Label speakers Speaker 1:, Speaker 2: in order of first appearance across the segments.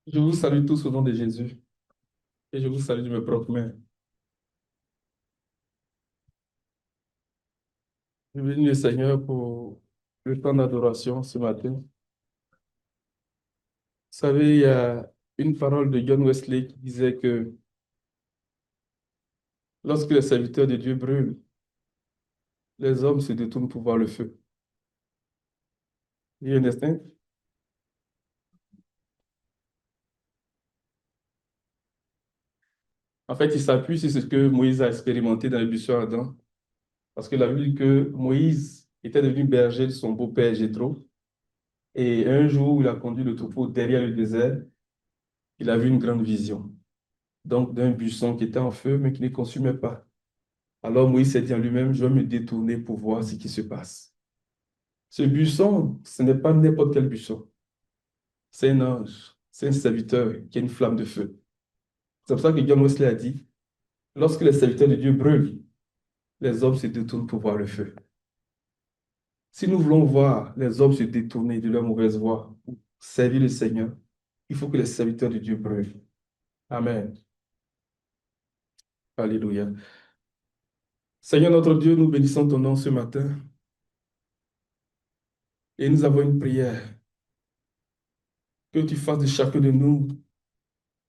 Speaker 1: Je vous salue tous au nom de Jésus et je vous salue de mes propres mains. Je bénis le Seigneur pour le temps d'adoration ce matin. Vous savez, il y a une parole de John Wesley qui disait que lorsque les serviteurs de Dieu brûlent, les hommes se détournent pour voir le feu. You understand? En fait, il s'appuie sur ce que Moïse a expérimenté dans le buisson ardent, parce que la Bible dit que Moïse était devenu berger de son beau-père Jéthro, et un jour où il a conduit le troupeau derrière le désert, il a vu une grande vision, donc d'un buisson qui était en feu, mais qui ne consumait pas. Alors Moïse s'est dit en lui-même, je vais me détourner pour voir ce qui se passe. Ce buisson, ce n'est pas n'importe quel buisson. C'est un ange, c'est un serviteur qui a une flamme de feu. C'est pour ça que John Wesley a dit, lorsque les serviteurs de Dieu brûlent, les hommes se détournent pour voir le feu. Si nous voulons voir les hommes se détourner de leur mauvaise voie pour servir le Seigneur, il faut que les serviteurs de Dieu brûlent. Amen. Alléluia. Seigneur notre Dieu, nous bénissons ton nom ce matin et nous avons une prière que tu fasses de chacun de nous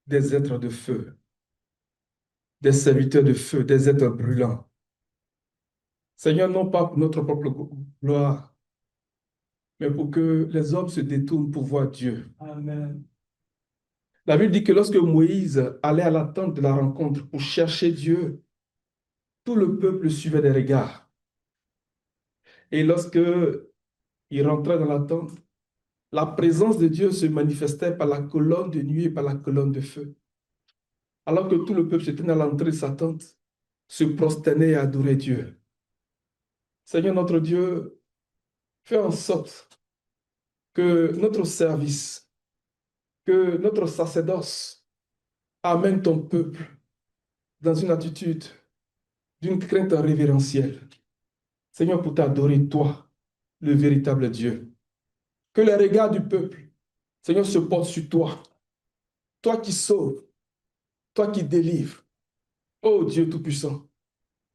Speaker 1: des êtres de feu, des serviteurs de feu, des êtres brûlants. Seigneur, non pas pour notre propre gloire, mais pour que les hommes se détournent pour voir Dieu. Amen. La Bible dit que lorsque Moïse allait à la tente de la rencontre pour chercher Dieu, tout le peuple suivait des regards. Et lorsque il rentrait dans la tente, la présence de Dieu se manifestait par la colonne de nuit et par la colonne de feu. Alors que tout le peuple se tenait à l'entrée de sa tente, se prosternait et adorait Dieu. Seigneur notre Dieu, fais en sorte que notre service, que notre sacerdoce amène ton peuple dans une attitude d'une crainte révérentielle. Seigneur, pour t'adorer, toi, le véritable Dieu. Que les regards du peuple, Seigneur, se portent sur toi. Toi qui sauves, toi qui délivres. Ô Dieu Tout-Puissant,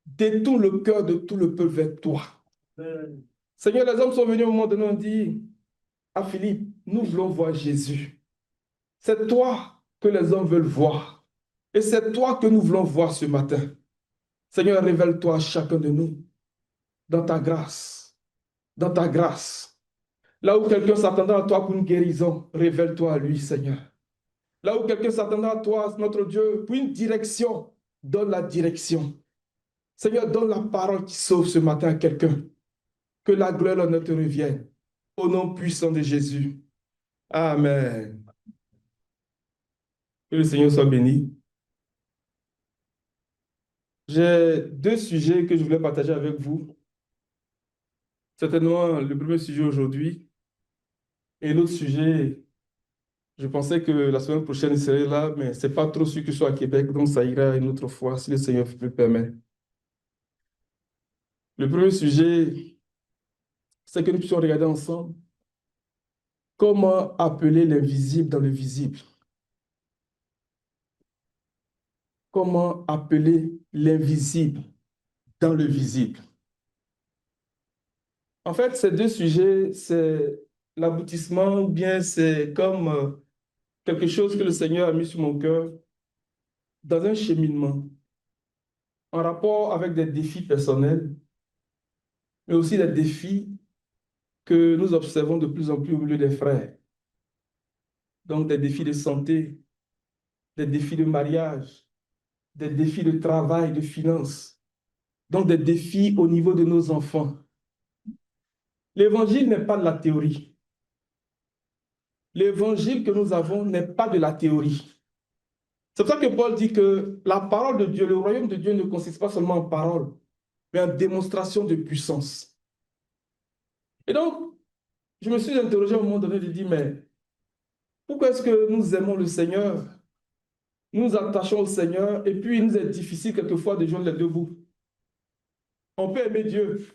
Speaker 1: détourne le cœur de tout le peuple vers toi. Amen. Seigneur, les hommes sont venus au moment donné, on dit à Philippe, nous voulons voir Jésus. C'est toi que les hommes veulent voir. Et c'est toi que nous voulons voir ce matin. Seigneur, révèle-toi à chacun de nous dans ta grâce, dans ta grâce. Là où quelqu'un s'attendait à toi pour une guérison, révèle-toi à lui, Seigneur. Là où quelqu'un s'attendait à toi, notre Dieu, pour une direction, donne la direction. Seigneur, donne la parole qui sauve ce matin à quelqu'un. Que la gloire et l'honneur te reviennent. Au nom puissant de Jésus. Amen. Que le Seigneur soit béni. J'ai deux sujets que je voulais partager avec vous. Certainement, le premier sujet aujourd'hui et l'autre sujet, je pensais que la semaine prochaine, il serait là, mais c'est pas trop sûr que je sois à Québec, donc ça ira une autre fois, si le Seigneur me permet. Le premier sujet, c'est que nous puissions regarder ensemble comment appeler l'invisible dans le visible. Comment appeler l'invisible dans le visible. En fait, ces deux sujets, c'est l'aboutissement ou bien c'est comme quelque chose que le Seigneur a mis sur mon cœur dans un cheminement en rapport avec des défis personnels, mais aussi des défis que nous observons de plus en plus au milieu des frères. Donc des défis de santé, des défis de mariage, des défis de travail, de finances, donc des défis au niveau de nos enfants. L'évangile n'est pas de la théorie. L'évangile que nous avons n'est pas de la théorie. C'est pour ça que Paul dit que la parole de Dieu, le royaume de Dieu ne consiste pas seulement en parole, mais en démonstration de puissance. Et donc, je me suis interrogé à un moment donné de dire, mais pourquoi est-ce que nous aimons le Seigneur, nous nous attachons au Seigneur, et puis il nous est difficile quelquefois de joindre les deux bouts. On peut aimer Dieu,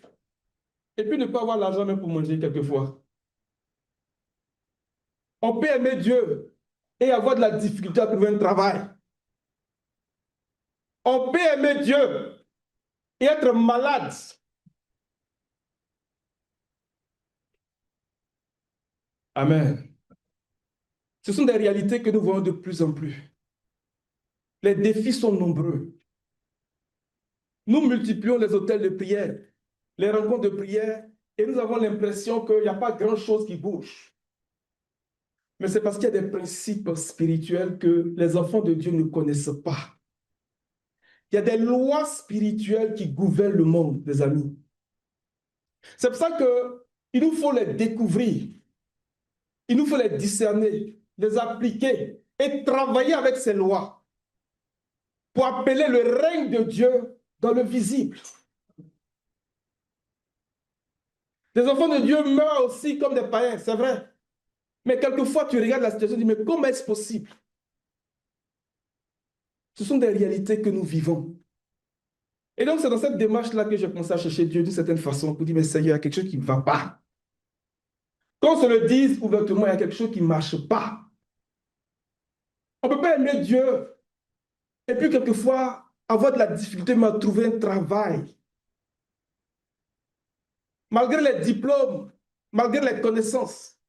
Speaker 1: et puis ne pas avoir l'argent même pour manger quelquefois. On peut aimer Dieu, et avoir de la difficulté à trouver un travail. On peut aimer Dieu et être malade. Amen. Ce sont des réalités que nous voyons de plus en plus. Les défis sont nombreux. Nous multiplions les hôtels de prière, les rencontres de prière, et nous avons l'impression qu'il n'y a pas grand-chose qui bouge. Mais c'est parce qu'il y a des principes spirituels que les enfants de Dieu ne connaissent pas. Il y a des lois spirituelles qui gouvernent le monde, les amis. C'est pour ça qu'il nous faut les découvrir, il nous faut les discerner, les appliquer et travailler avec ces lois pour appeler le règne de Dieu dans le visible. Les enfants de Dieu meurent aussi comme des païens, c'est vrai. Mais quelquefois, tu regardes la situation et tu dis, mais comment est-ce possible? Ce sont des réalités que nous vivons. Et donc, c'est dans cette démarche-là que j'ai commencé à chercher Dieu d'une certaine façon pour dire, mais Seigneur, il y a quelque chose qui ne va pas. Qu'on se le dise ouvertement, il y a quelque chose qui ne marche pas. On ne peut pas aimer Dieu et puis quelquefois avoir de la difficulté à trouver un travail. Malgré les diplômes, malgré les connaissances.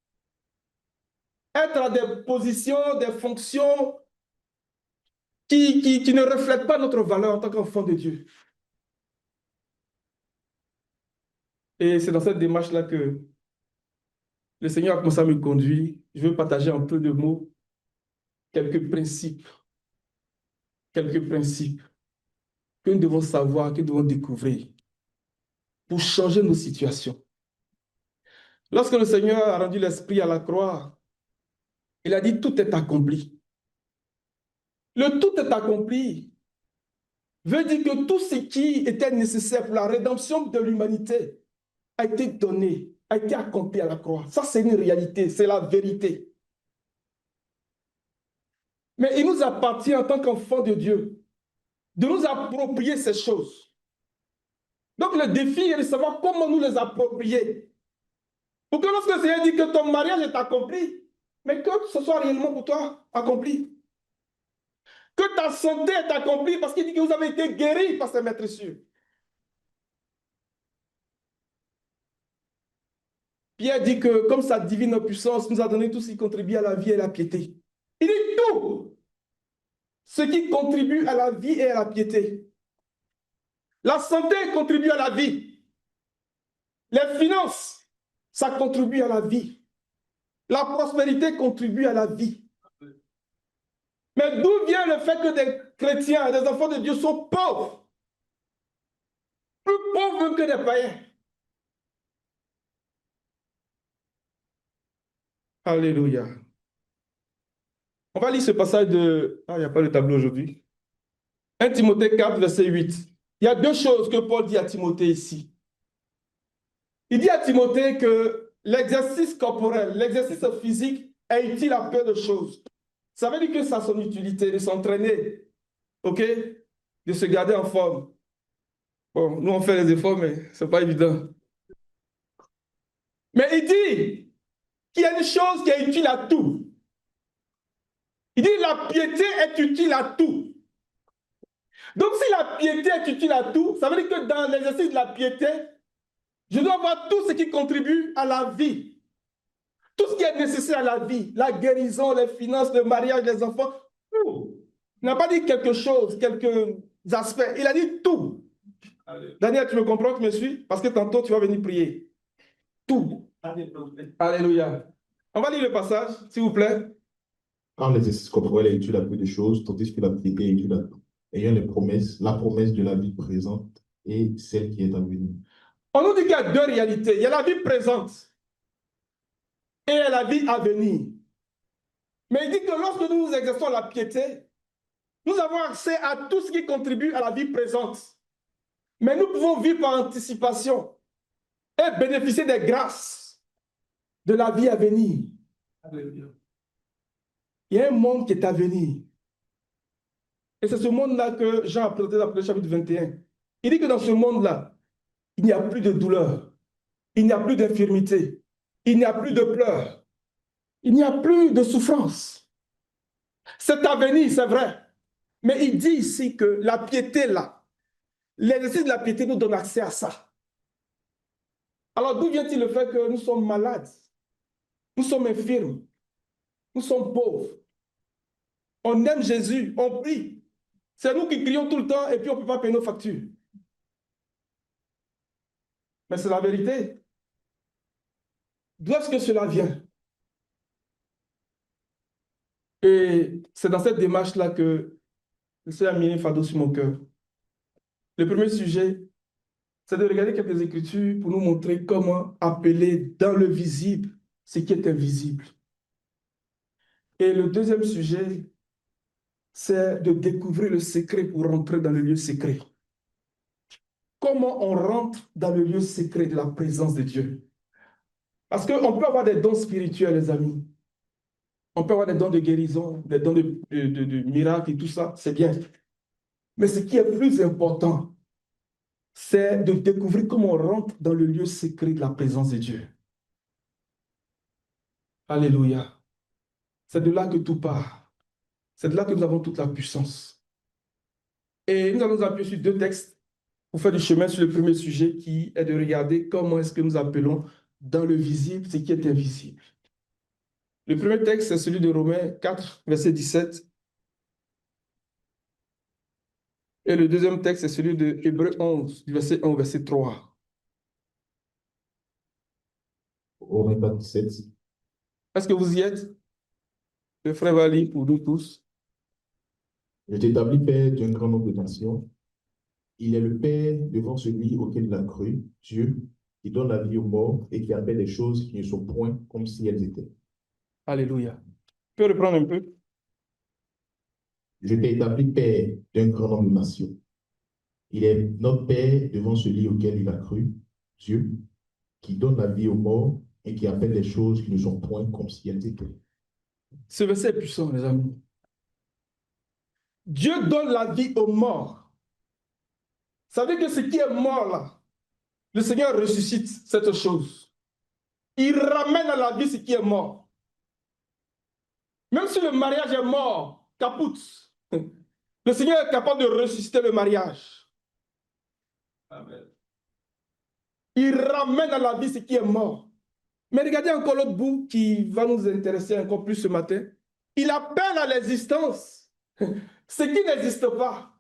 Speaker 1: Être à des positions, des fonctions qui ne reflètent pas notre valeur en tant qu'enfant de Dieu. Et c'est dans cette démarche-là que le Seigneur a commencé à me conduire. Je veux partager en peu de mots quelques principes que nous devons savoir, que nous devons découvrir pour changer nos situations. Lorsque le Seigneur a rendu l'Esprit à la croix, il a dit tout est accompli. Le tout est accompli veut dire que tout ce qui était nécessaire pour la rédemption de l'humanité a été donné, a été accompli à la croix. Ça, c'est une réalité, c'est la vérité. Mais il nous appartient en tant qu'enfants de Dieu de nous approprier ces choses. Donc le défi est de savoir comment nous les approprier. Pour que lorsque le Seigneur dit que ton mariage est accompli, mais que ce soit réellement pour toi accompli. Que ta santé est accomplie parce qu'il dit que vous avez été guéris par ses maîtressures. Pierre dit que comme sa divine puissance nous a donné tout ce qui contribue à la vie et à la piété. Il dit tout ce qui contribue à la vie et à la piété. La santé contribue à la vie. Les finances, ça contribue à la vie. La prospérité contribue à la vie. Mais d'où vient le fait que des chrétiens, des enfants de Dieu sont pauvres? Plus pauvres que des païens. Alléluia. On va lire ce passage de... Ah, il n'y a pas de tableau aujourd'hui. 1 Timothée 4, verset 8. Il y a deux choses que Paul dit à Timothée ici. Il dit à Timothée que l'exercice corporel, l'exercice physique est utile à peu de choses. Ça veut dire que ça a son utilité de s'entraîner, ok? De se garder en forme. Bon, nous on fait les efforts, mais ce n'est pas évident. Mais il dit qu'il y a une chose qui est utile à tout. Il dit la piété est utile à tout. Donc si la piété est utile à tout, ça veut dire que dans l'exercice de la piété, je dois avoir tout ce qui contribue à la vie. Tout ce qui est nécessaire à la vie, la guérison, les finances, le mariage, les enfants, tout. Il n'a pas dit quelque chose, quelques aspects. Il a dit tout. Allez. Daniel, tu me comprends, tu me suis? Parce que tantôt, tu vas venir prier. Tout. Alléluia. On va lire le passage, s'il vous plaît.
Speaker 2: Car l'exercice corporel est utile à peu de choses, tandis que la piété est utile à tout, ayant les promesses, la promesse de la vie présente et celle qui est à venir.
Speaker 1: On nous dit qu'il y a deux réalités. Il y a la vie présente et la vie à venir. Mais il dit que lorsque nous exerçons la piété, nous avons accès à tout ce qui contribue à la vie présente. Mais nous pouvons vivre par anticipation et bénéficier des grâces de la vie à venir. Il y a un monde qui est à venir. Et c'est ce monde-là que Jean a présenté dans le chapitre 21. Il dit que dans ce monde-là, il n'y a plus de douleur, il n'y a plus d'infirmité, il n'y a plus de pleurs, il n'y a plus de souffrance. C'est à venir, c'est vrai. Mais il dit ici que la piété, là, l'exercice de la piété nous donne accès à ça. Alors, d'où vient-il le fait que nous sommes malades? Nous sommes infirmes. Nous sommes pauvres. On aime Jésus, on prie. C'est nous qui crions tout le temps et puis on ne peut pas payer nos factures. Mais c'est la vérité. D'où est-ce que cela vient? Et c'est dans cette démarche-là que le Seigneur a mis un fardeau sur mon cœur. Le premier sujet, c'est de regarder quelques écritures pour nous montrer comment appeler dans le visible ce qui est invisible. Et le deuxième sujet, c'est de découvrir le secret pour rentrer dans le lieu secret. Comment on rentre dans le lieu secret de la présence de Dieu? Parce qu'on peut avoir des dons spirituels, les amis. On peut avoir des dons de guérison, des dons de miracles et tout ça, c'est bien. Mais ce qui est plus important, c'est de découvrir comment on rentre dans le lieu secret de la présence de Dieu. Alléluia. C'est de là que tout part. C'est de là que nous avons toute la puissance. Et nous allons nous appuyer sur deux textes pour faire du chemin sur le premier sujet qui est de regarder comment est-ce que nous appelons dans le visible ce qui est invisible. Le premier texte, c'est celui de Romains 4, verset 17. Et le deuxième texte, c'est celui de Hébreux 11, du verset 1 au verset 3.
Speaker 2: Romains 4, 17.
Speaker 1: Est-ce que vous y êtes? Le frère va lire pour nous tous.
Speaker 2: Je t'établis Père d'un grand nombre de nations. Il est le Père devant celui auquel il a cru, Dieu, qui donne la vie aux morts et qui appelle les choses qui ne sont point comme si elles étaient.
Speaker 1: Alléluia. Tu peux reprendre un peu?
Speaker 2: Je t'ai établi Père d'un grand nombre de nations. Il est notre Père devant celui auquel il a cru, Dieu, qui donne la vie aux morts et qui appelle les choses qui ne sont point comme si elles étaient.
Speaker 1: Ce verset est puissant, les amis. Dieu donne la vie aux morts. Ça veut dire que ce qui est mort là, le Seigneur ressuscite cette chose. Il ramène à la vie ce qui est mort. Même si le mariage est mort, caput, le Seigneur est capable de ressusciter le mariage. Amen. Il ramène à la vie ce qui est mort. Mais regardez encore l'autre bout qui va nous intéresser encore plus ce matin. Il appelle à l'existence ce qui n'existe pas.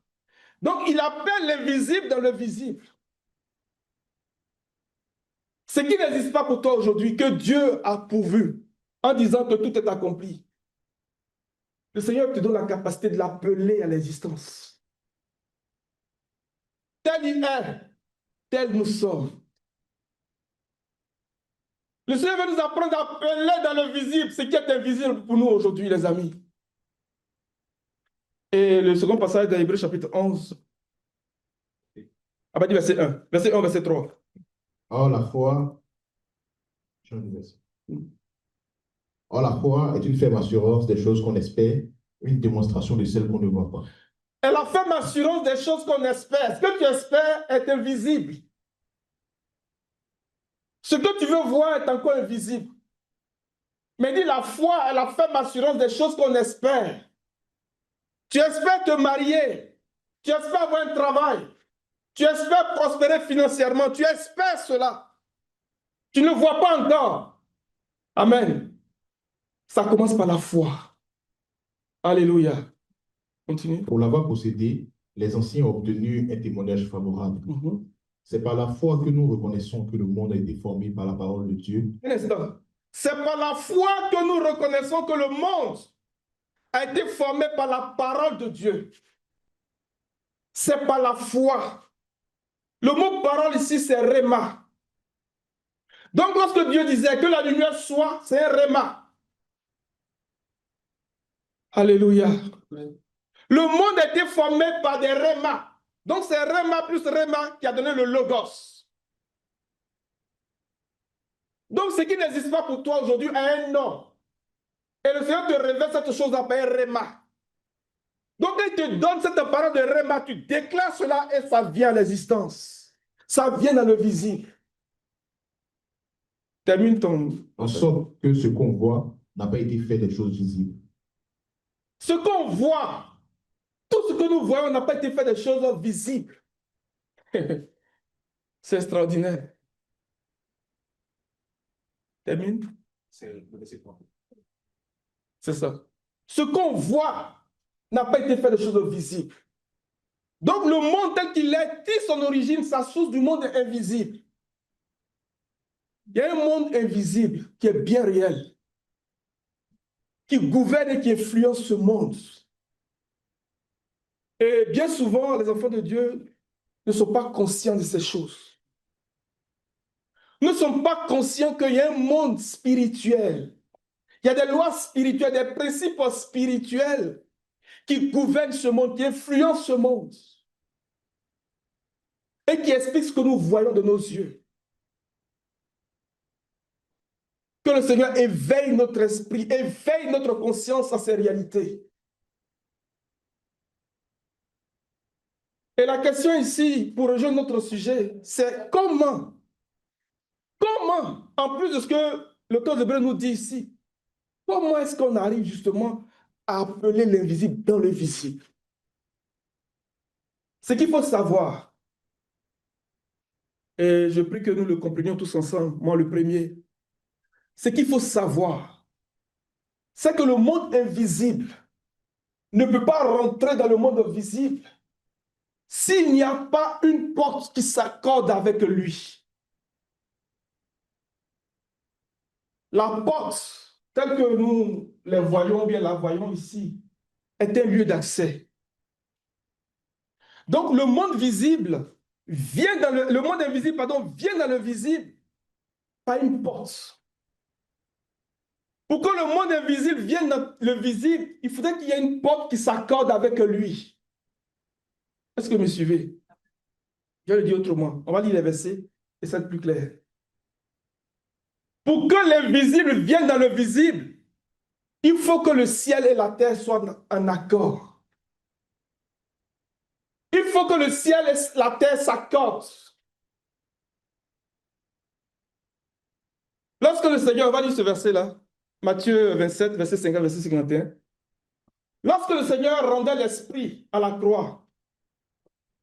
Speaker 1: Donc, il appelle l'invisible dans le visible. Ce qui n'existe pas pour toi aujourd'hui, que Dieu a pourvu, en disant que tout est accompli. Le Seigneur te donne la capacité de l'appeler à l'existence. Tel il est, tel nous sommes. Le Seigneur veut nous apprendre à appeler dans le visible ce qui est invisible pour nous aujourd'hui, les amis. Et le second passage de Hébreux chapitre 11, à partir du verset 1, verset 1, verset 3.
Speaker 2: Or, la foi, or, la foi est une ferme assurance des choses qu'on espère, une démonstration de celles qu'on ne voit pas.
Speaker 1: Et la ferme assurance des choses qu'on espère. Ce que tu espères est invisible. Ce que tu veux voir est encore invisible. Mais dit la foi est la ferme assurance des choses qu'on espère. Tu espères te marier. Tu espères avoir un travail. Tu espères prospérer financièrement. Tu espères cela. Tu ne le vois pas encore. Amen. Ça commence par la foi. Alléluia. Continue.
Speaker 2: Pour l'avoir possédé, les anciens ont obtenu un témoignage favorable. C'est par la foi que nous reconnaissons que le monde a été formé par la parole de Dieu.
Speaker 1: Un instant. C'est par la foi que nous reconnaissons que le monde a été formé par la parole de Dieu. C'est par la foi. Le mot parole ici, c'est réma. Donc, lorsque Dieu disait que la lumière soit, c'est un réma. Alléluia. Le monde a été formé par des rémas. Donc, c'est réma plus réma qui a donné le logos. Donc, ce qui n'existe pas pour toi aujourd'hui a un nom. Et le Seigneur te révèle cette chose-là par un réma. Donc, il te donne cette parole de réma, tu déclares cela et ça vient à l'existence. Ça vient dans le visible. Termine ton...
Speaker 2: En sorte que ce qu'on voit n'a pas été fait des choses visibles.
Speaker 1: Ce qu'on voit, tout ce que nous voyons n'a pas été fait des choses visibles. C'est extraordinaire. Termine. C'est ça. Ce qu'on voit n'a pas été fait de choses visibles. Donc le monde tel qu'il est, tire son origine, sa source du monde est invisible. Il y a un monde invisible qui est bien réel, qui gouverne et qui influence ce monde. Et bien souvent, les enfants de Dieu ne sont pas conscients de ces choses. Nous ne sommes pas conscients qu'il y a un monde spirituel. Il y a des lois spirituelles, des principes spirituels qui gouvernent ce monde, qui influencent ce monde et qui expliquent ce que nous voyons de nos yeux. Que le Seigneur éveille notre esprit, éveille notre conscience à ces réalités. Et la question ici, pour rejoindre notre sujet, c'est comment, en plus de ce que l'auteur d'Hébreux nous dit ici, comment est-ce qu'on arrive justement à appeler l'invisible dans le visible? Ce qu'il faut savoir, et je prie que nous le comprenions tous ensemble, moi le premier, ce qu'il faut savoir, c'est que le monde invisible ne peut pas rentrer dans le monde visible s'il n'y a pas une porte qui s'accorde avec lui. La porte, telle que nous les voyons, bien la voyons ici, est un lieu d'accès. Donc le monde visible vient dans le monde invisible, pardon, vient dans le visible par une porte. Pour que le monde invisible vienne dans le visible, il faudrait qu'il y ait une porte qui s'accorde avec lui. Est-ce que vous me suivez? Je vais le dire autrement. On va lire les versets et ça va être plus clair. Pour que l'invisible vienne dans le visible, il faut que le ciel et la terre soient en accord. Il faut que le ciel et la terre s'accordent. Lorsque le Seigneur, on va lire ce verset-là, Matthieu 27, verset 50, verset 51. Lorsque le Seigneur rendait l'esprit à la croix,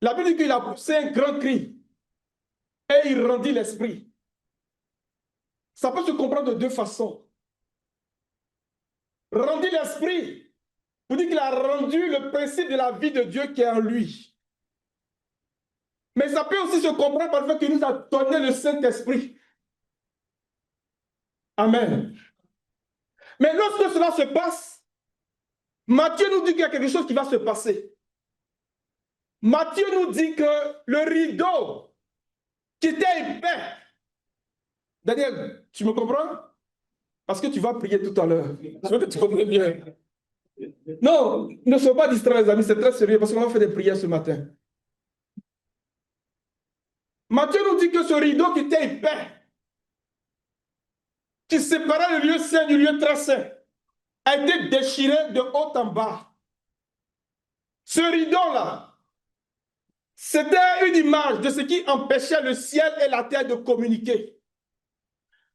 Speaker 1: la Bible dit qu'il a poussé un grand cri et il rendit l'esprit. Ça peut se comprendre de deux façons. Rendit l'esprit, vous dites qu'il a rendu le principe de la vie de Dieu qui est en lui. Mais ça peut aussi se comprendre par le fait qu'il nous a donné le Saint-Esprit. Amen. Mais lorsque cela se passe, Matthieu nous dit qu'il y a quelque chose qui va se passer. Matthieu nous dit que le rideau qui était épais. Daniel, tu me comprends? Parce que tu vas prier tout à l'heure. Je veux que tu comprennes bien. Non, ne sois pas distrait, les amis, c'est très sérieux parce qu'on va faire des prières ce matin. Matthieu nous dit que ce rideau qui était épais, qui séparait le lieu saint du lieu très saint, a été déchiré de haut en bas. Ce rideau-là, c'était une image de ce qui empêchait le ciel et la terre de communiquer.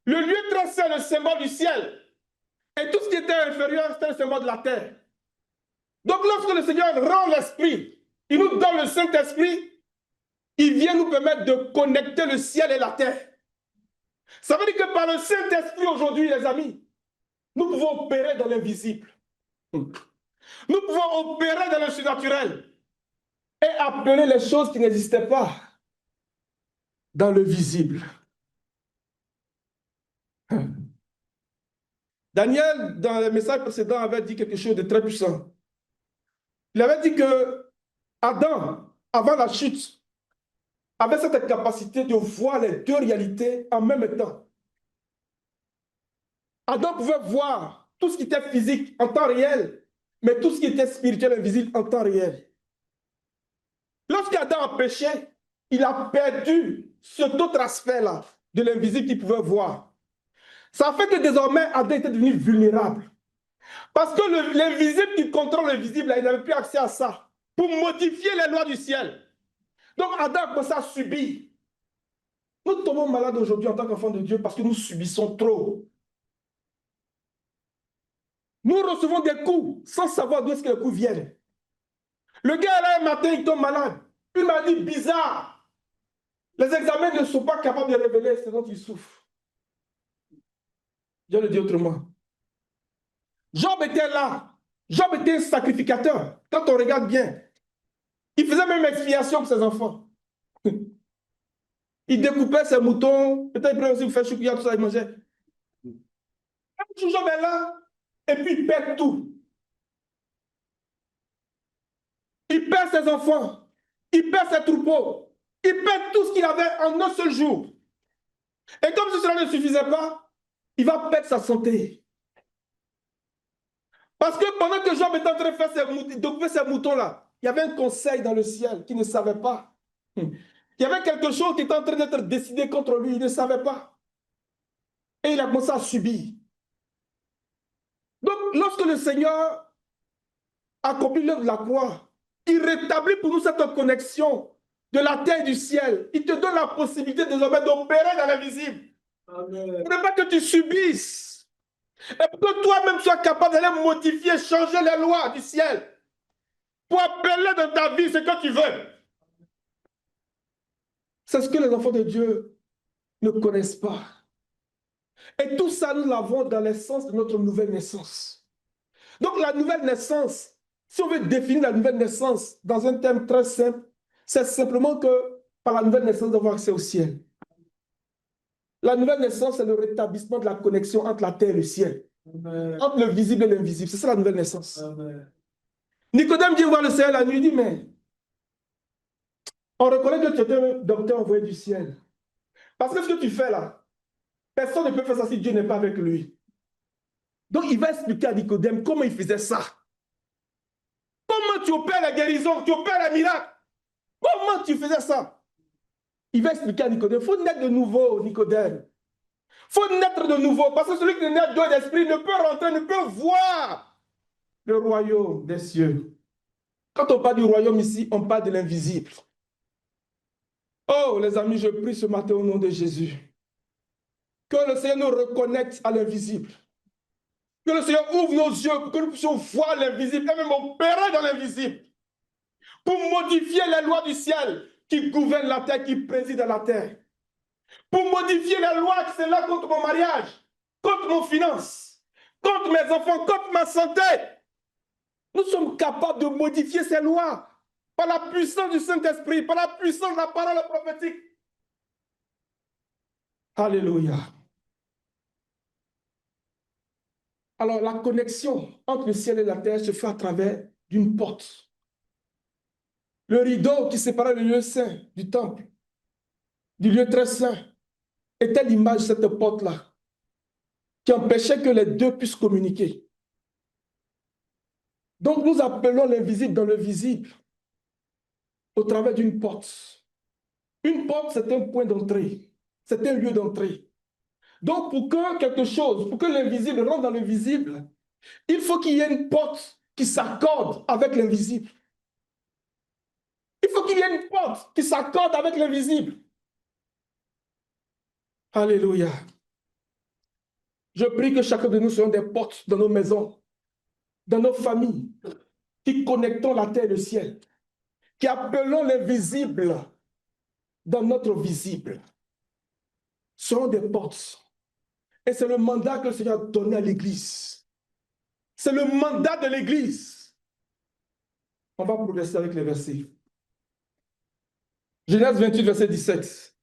Speaker 1: Le lieu très saint, le symbole du ciel, et tout ce qui était inférieur, c'était le symbole de la terre. Donc lorsque le Seigneur rend l'Esprit, il nous donne le Saint-Esprit, il vient nous permettre de connecter le ciel et la terre. Ça veut dire que par le Saint-Esprit aujourd'hui, les amis, nous pouvons opérer dans l'invisible. Nous pouvons opérer dans le surnaturel et appeler les choses qui n'existaient pas dans le visible. Daniel, dans le message précédent, avait dit quelque chose de très puissant. Il avait dit que Adam, avant la chute, avait cette capacité de voir les deux réalités en même temps. Adam pouvait voir tout ce qui était physique en temps réel, mais tout ce qui était spirituel et invisible en temps réel. Lorsqu'Adam a péché, il a perdu cet autre aspect-là de l'invisible qu'il pouvait voir. Ça fait que désormais, Adam était devenu vulnérable. Parce que l'invisible qui contrôle le visible, il n'avait plus accès à ça pour modifier les lois du ciel. Donc Adam a commencé à subir. Nous tombons malades aujourd'hui en tant qu'enfants de Dieu parce que nous subissons trop. Nous recevons des coups sans savoir d'où est-ce que les coups viennent. Le gars, là, un matin, il tombe malade. Il m'a dit, bizarre. Les examens ne sont pas capables de révéler ce dont il souffre. Je le dis autrement. Job était là. Job était un sacrificateur. Quand on regarde bien, il faisait même expiation pour ses enfants. Il découpait ses moutons. Peut-être il prenait aussi pour faire choukouya, tout ça, il mangeait. Job est là. Et puis il perd tout. Il perd ses enfants. Il perd ses troupeaux. Il perd tout ce qu'il avait en un seul jour. Et comme si cela ne suffisait pas, il va perdre sa santé. Parce que pendant que Job était en train de faire d'occuper ses moutons-là, il y avait un conseil dans le ciel qu'il ne savait pas. Il y avait quelque chose qui était en train d'être décidé contre lui, il ne savait pas. Et il a commencé à subir. Donc, lorsque le Seigneur accomplit l'œuvre de la croix, il rétablit pour nous cette connexion de la terre et du ciel. Il te donne la possibilité désormais d'opérer dans l'invisible. Pour ne pas que tu subisses. Et pour que toi-même sois capable d'aller modifier, changer les lois du ciel. Pour appeler dans ta vie ce que tu veux. C'est ce que les enfants de Dieu ne connaissent pas. Et tout ça, nous l'avons dans l'essence de notre nouvelle naissance. Donc la nouvelle naissance, si on veut définir la nouvelle naissance dans un terme très simple, c'est simplement que par la nouvelle naissance, nous avons accès au ciel. La nouvelle naissance, c'est le rétablissement de la connexion entre la terre et le ciel. Amen. Entre le visible et l'invisible. C'est ça la nouvelle naissance. Amen. Nicodème dit voir le ciel la nuit, il dit, mais on reconnaît que tu es un docteur envoyé du ciel. Parce que ce que tu fais là, personne ne peut faire ça si Dieu n'est pas avec lui. Donc il va expliquer à Nicodème comment il faisait ça. Comment tu opères la guérison, tu opères la miracle. Comment tu faisais ça? Il va expliquer à Nicodème, il faut naître de nouveau, Nicodème. Il faut naître de nouveau, parce que celui qui naît d'eau et d'esprit ne peut rentrer, ne peut voir le royaume des cieux. Quand on parle du royaume ici, on parle de l'invisible. Oh, les amis, je prie ce matin au nom de Jésus. Que le Seigneur nous reconnecte à l'invisible. Que le Seigneur ouvre nos yeux pour que nous puissions voir l'invisible et même opérer dans l'invisible. Pour modifier les lois du ciel qui gouvernent la terre, qui président la terre. Pour modifier les lois qui sont là contre mon mariage, contre nos finances, contre mes enfants, contre ma santé. Nous sommes capables de modifier ces lois par la puissance du Saint-Esprit, par la puissance de la parole prophétique. Alléluia. Alors, la connexion entre le ciel et la terre se fait à travers d'une porte. Le rideau qui séparait le lieu saint du temple, du lieu très saint, était l'image de cette porte-là, qui empêchait que les deux puissent communiquer. Donc, nous appelons l'invisible dans le visible, au travers d'une porte. Une porte, c'est un point d'entrée, c'est un lieu d'entrée. Donc, pour que quelque chose, pour que l'invisible rentre dans le visible, il faut qu'il y ait une porte qui s'accorde avec l'invisible. Il faut qu'il y ait une porte qui s'accorde avec l'invisible. Alléluia. Je prie que chacun de nous soyons des portes dans nos maisons, dans nos familles, qui connectons la terre et le ciel, qui appelons l'invisible dans notre visible. Seront des portes. Et c'est le mandat que le Seigneur a donné à l'Église. C'est le mandat de l'Église. On va progresser avec les versets. Genèse 28, verset 17.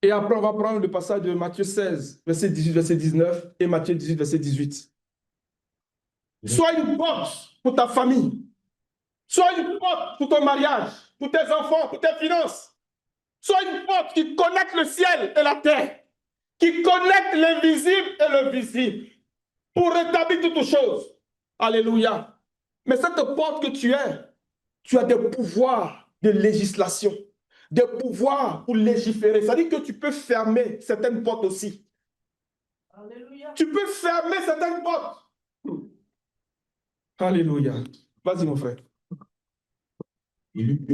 Speaker 1: Et après, on va prendre le passage de Matthieu 16, verset 18, verset 19, et Matthieu 18, verset 18. Sois une porte pour ta famille. Sois une porte pour ton mariage, pour tes enfants, pour tes finances. Sois une porte qui connecte le ciel et la terre, qui connecte l'invisible et le visible, pour rétablir toutes choses. Alléluia. Mais cette porte que tu as des pouvoirs de législation, des pouvoirs pour légiférer. Ça dit que tu peux fermer certaines portes aussi. Alléluia. Tu peux fermer certaines portes. Alléluia. Vas-y, mon frère.
Speaker 2: Il eut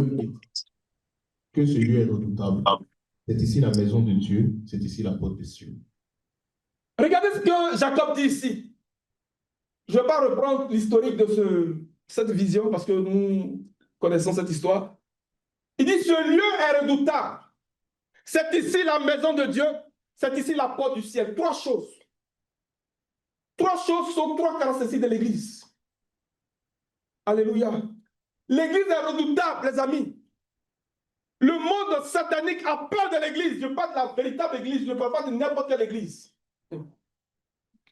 Speaker 2: que ce lieu est redoutable. C'est ici la maison de Dieu, c'est ici la porte des cieux.
Speaker 1: Regardez ce que Jacob dit ici. Je ne vais pas reprendre l'historique de cette vision parce que nous connaissons cette histoire. Il dit, ce lieu est redoutable. C'est ici la maison de Dieu. C'est ici la porte du ciel. Trois choses. Trois choses sont trois caractéristiques de l'Église. Alléluia. L'Église est redoutable, les amis. Le monde satanique a peur de l'Église. Je parle de la véritable Église. Je ne parle pas de n'importe quelle Église.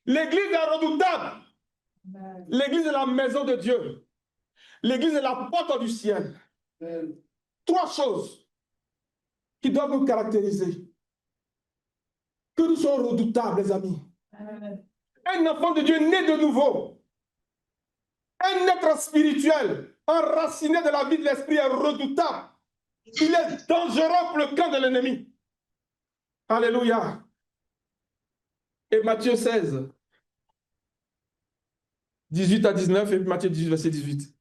Speaker 1: L'Église est redoutable. L'Église est la maison de Dieu. L'Église est la porte du ciel. Trois choses qui doivent nous caractériser. Que nous soyons redoutables, les amis. Un enfant de Dieu né de nouveau. Un être spirituel, enraciné de la vie de l'esprit est redoutable. Il est dangereux pour le camp de l'ennemi. Alléluia. Et Matthieu 16, 18 à 19 et Matthieu 18, verset 18.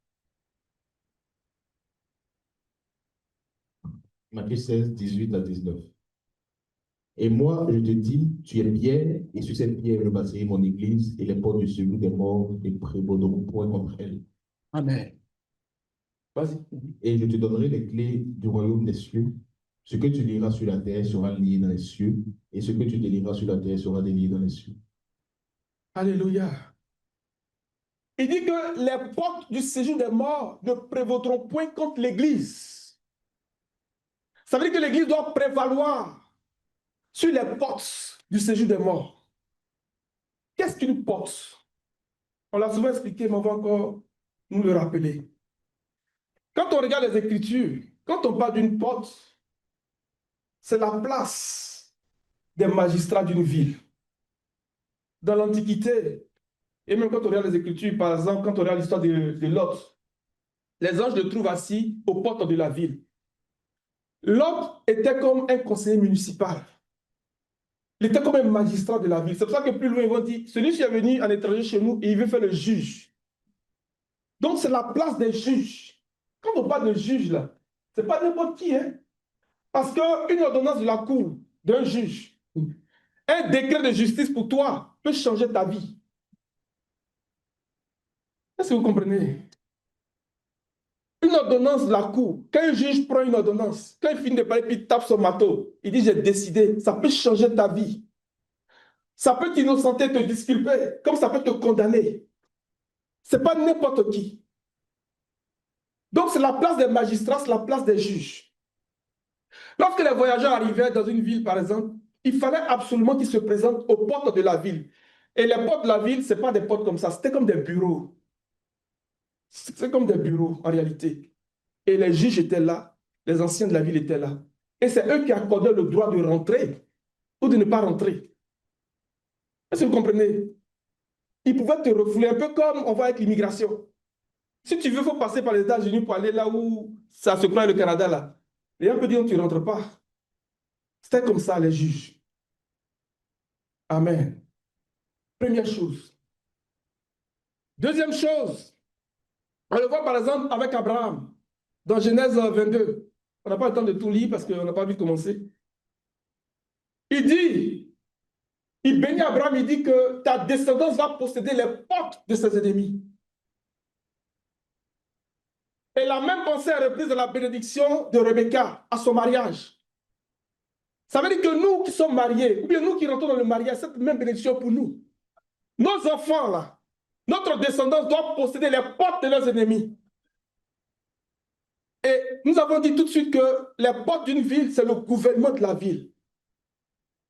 Speaker 2: Matthieu 16, 18 à 19. Et moi, je te dis, tu es Pierre, et sur cette pierre, je bâtirai mon église, et les portes du séjour des morts ne prévaudront point contre elle.
Speaker 1: Amen. Vas-y.
Speaker 2: Et je te donnerai les clés du royaume des cieux. Ce que tu liras sur la terre sera lié dans les cieux, et ce que tu délieras sur la terre sera délié dans les cieux.
Speaker 1: Alléluia. Il dit que les portes du séjour des morts ne prévaudront point contre l'Église. Ça veut dire que l'Église doit prévaloir sur les portes du séjour des morts. Qu'est-ce qu'une porte? On l'a souvent expliqué, mais on va encore nous le rappeler. Quand on regarde les Écritures, quand on parle d'une porte, c'est la place des magistrats d'une ville. Dans l'Antiquité, et même quand on regarde les Écritures, par exemple, quand on regarde l'histoire de Lot, les anges le trouvent assis aux portes de la ville. Lot était comme un conseiller municipal. Il était comme un magistrat de la ville. C'est pour ça que plus loin, ils vont dire, celui qui est venu en étranger chez nous et il veut faire le juge. Donc, c'est la place des juges. Quand on parle de juge, là, ce n'est pas n'importe qui. Hein? Parce qu'une ordonnance de la cour d'un juge, un décret de justice pour toi peut changer ta vie. Est-ce que vous comprenez? Une ordonnance de la cour, quand un juge prend une ordonnance, quand il finit de parler, puis il tape son marteau, il dit j'ai décidé, ça peut changer ta vie. Ça peut t'innocenter, te disculper, comme ça peut te condamner. Ce n'est pas n'importe qui. Donc c'est la place des magistrats, c'est la place des juges. Lorsque les voyageurs arrivaient dans une ville, par exemple, il fallait absolument qu'ils se présentent aux portes de la ville. Et les portes de la ville, ce n'est pas des portes comme ça, c'était comme des bureaux. C'est comme des bureaux en réalité. Et les juges étaient là, les anciens de la ville étaient là. Et c'est eux qui accordaient le droit de rentrer ou de ne pas rentrer. Est-ce que vous comprenez? Ils pouvaient te refouler un peu comme on voit avec l'immigration. Si tu veux, il faut passer par les États-Unis pour aller là où ça se prend le Canada. Là. Les gens peuvent dire tu ne rentres pas. C'était comme ça les juges. Amen. Première chose. Deuxième chose, on le voit par exemple avec Abraham, dans Genèse 22. On n'a pas le temps de tout lire parce qu'on n'a pas vu commencer. Il dit, il bénit Abraham, il dit que ta descendance va posséder les portes de ses ennemis. Et la même pensée est reprise dans la bénédiction de Rebecca à son mariage. Ça veut dire que nous qui sommes mariés, ou bien nous qui rentrons dans le mariage, cette même bénédiction pour nous. Nos enfants, là, notre descendance doit posséder les portes de leurs ennemis. Et nous avons dit tout de suite que les portes d'une ville, c'est le gouvernement de la ville.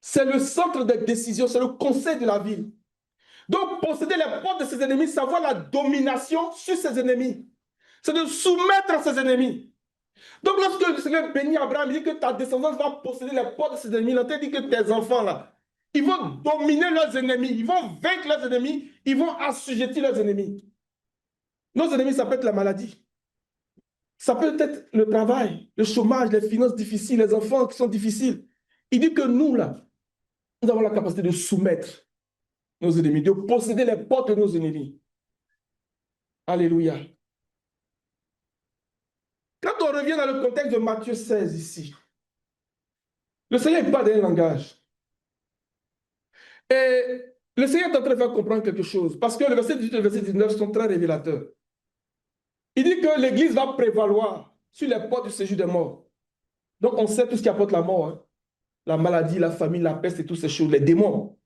Speaker 1: C'est le centre de décision, c'est le conseil de la ville. Donc, posséder les portes de ses ennemis, c'est avoir la domination sur ses ennemis. C'est de soumettre ses ennemis. Donc, lorsque le Seigneur bénit Abraham, il dit que ta descendance va posséder les portes de ses ennemis. Il dit que tes enfants, là, ils vont dominer leurs ennemis, ils vont vaincre leurs ennemis, ils vont assujettir leurs ennemis. Nos ennemis, ça peut être la maladie. Ça peut être le travail, le chômage, les finances difficiles, les enfants qui sont difficiles. Il dit que nous, là, nous avons la capacité de soumettre nos ennemis, de posséder les portes de nos ennemis. Alléluia. Quand on revient dans le contexte de Matthieu 16 ici, le Seigneur parle d'un langage. Et Le Seigneur est en train de faire comprendre quelque chose. Parce que le verset 18 et le verset 19 sont très révélateurs. Il dit que l'Église va prévaloir sur les portes du séjour des morts. Donc on sait tout ce qui apporte la mort. Hein. La maladie, la famine, la peste et toutes ces choses, les démons.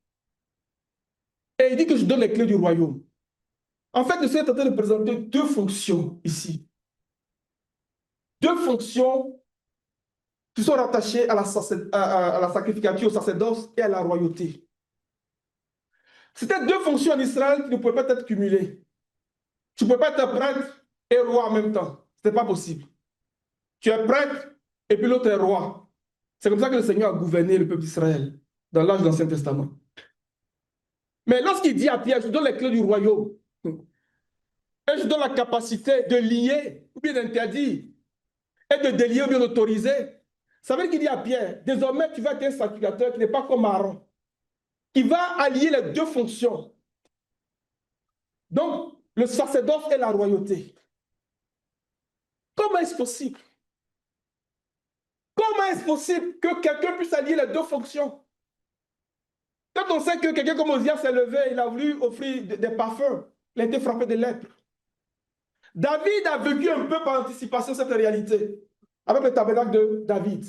Speaker 1: Et il dit que je donne les clés du royaume. En fait, le Seigneur est en train de présenter deux fonctions ici. Deux fonctions qui sont rattachées à la sacrificature, au sacerdoce et à la royauté. C'était deux fonctions en Israël qui ne pouvaient pas être cumulées. Tu ne peux pas être prêtre et roi en même temps. Ce n'est pas possible. Tu es prêtre et puis l'autre est roi. C'est comme ça que le Seigneur a gouverné le peuple d'Israël dans l'âge de l'Ancien Testament. Mais lorsqu'il dit à Pierre, je donne les clés du royaume, et je donne la capacité de lier ou bien d'interdire, et de délier ou bien d'autoriser, ça veut dire qu'il dit à Pierre, désormais tu vas être un sacrificateur qui n'est pas comme Aaron. Il va allier les deux fonctions. Donc, le sacerdoce et la royauté. Comment est-ce possible? Comment est-ce possible que quelqu'un puisse allier les deux fonctions? Quand on sait que quelqu'un comme Osias s'est levé, il a voulu offrir des parfums, il a été frappé de lèpre. David a vécu un peu par anticipation cette réalité, avec le tabernacle de David.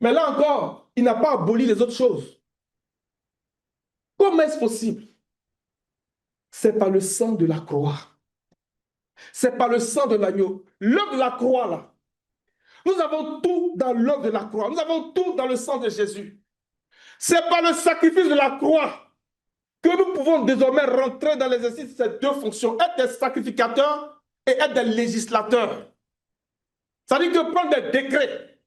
Speaker 1: Mais là encore, il n'a pas aboli les autres choses. Comment est-ce possible? C'est par le sang de la croix. C'est par le sang de l'agneau. L'œuvre de la croix, là. Nous avons tout dans l'œuvre de la croix. Nous avons tout dans le sang de Jésus. C'est par le sacrifice de la croix que nous pouvons désormais rentrer dans l'exercice de ces deux fonctions, être des sacrificateurs et être des législateurs. Ça veut dire que prendre des décrets,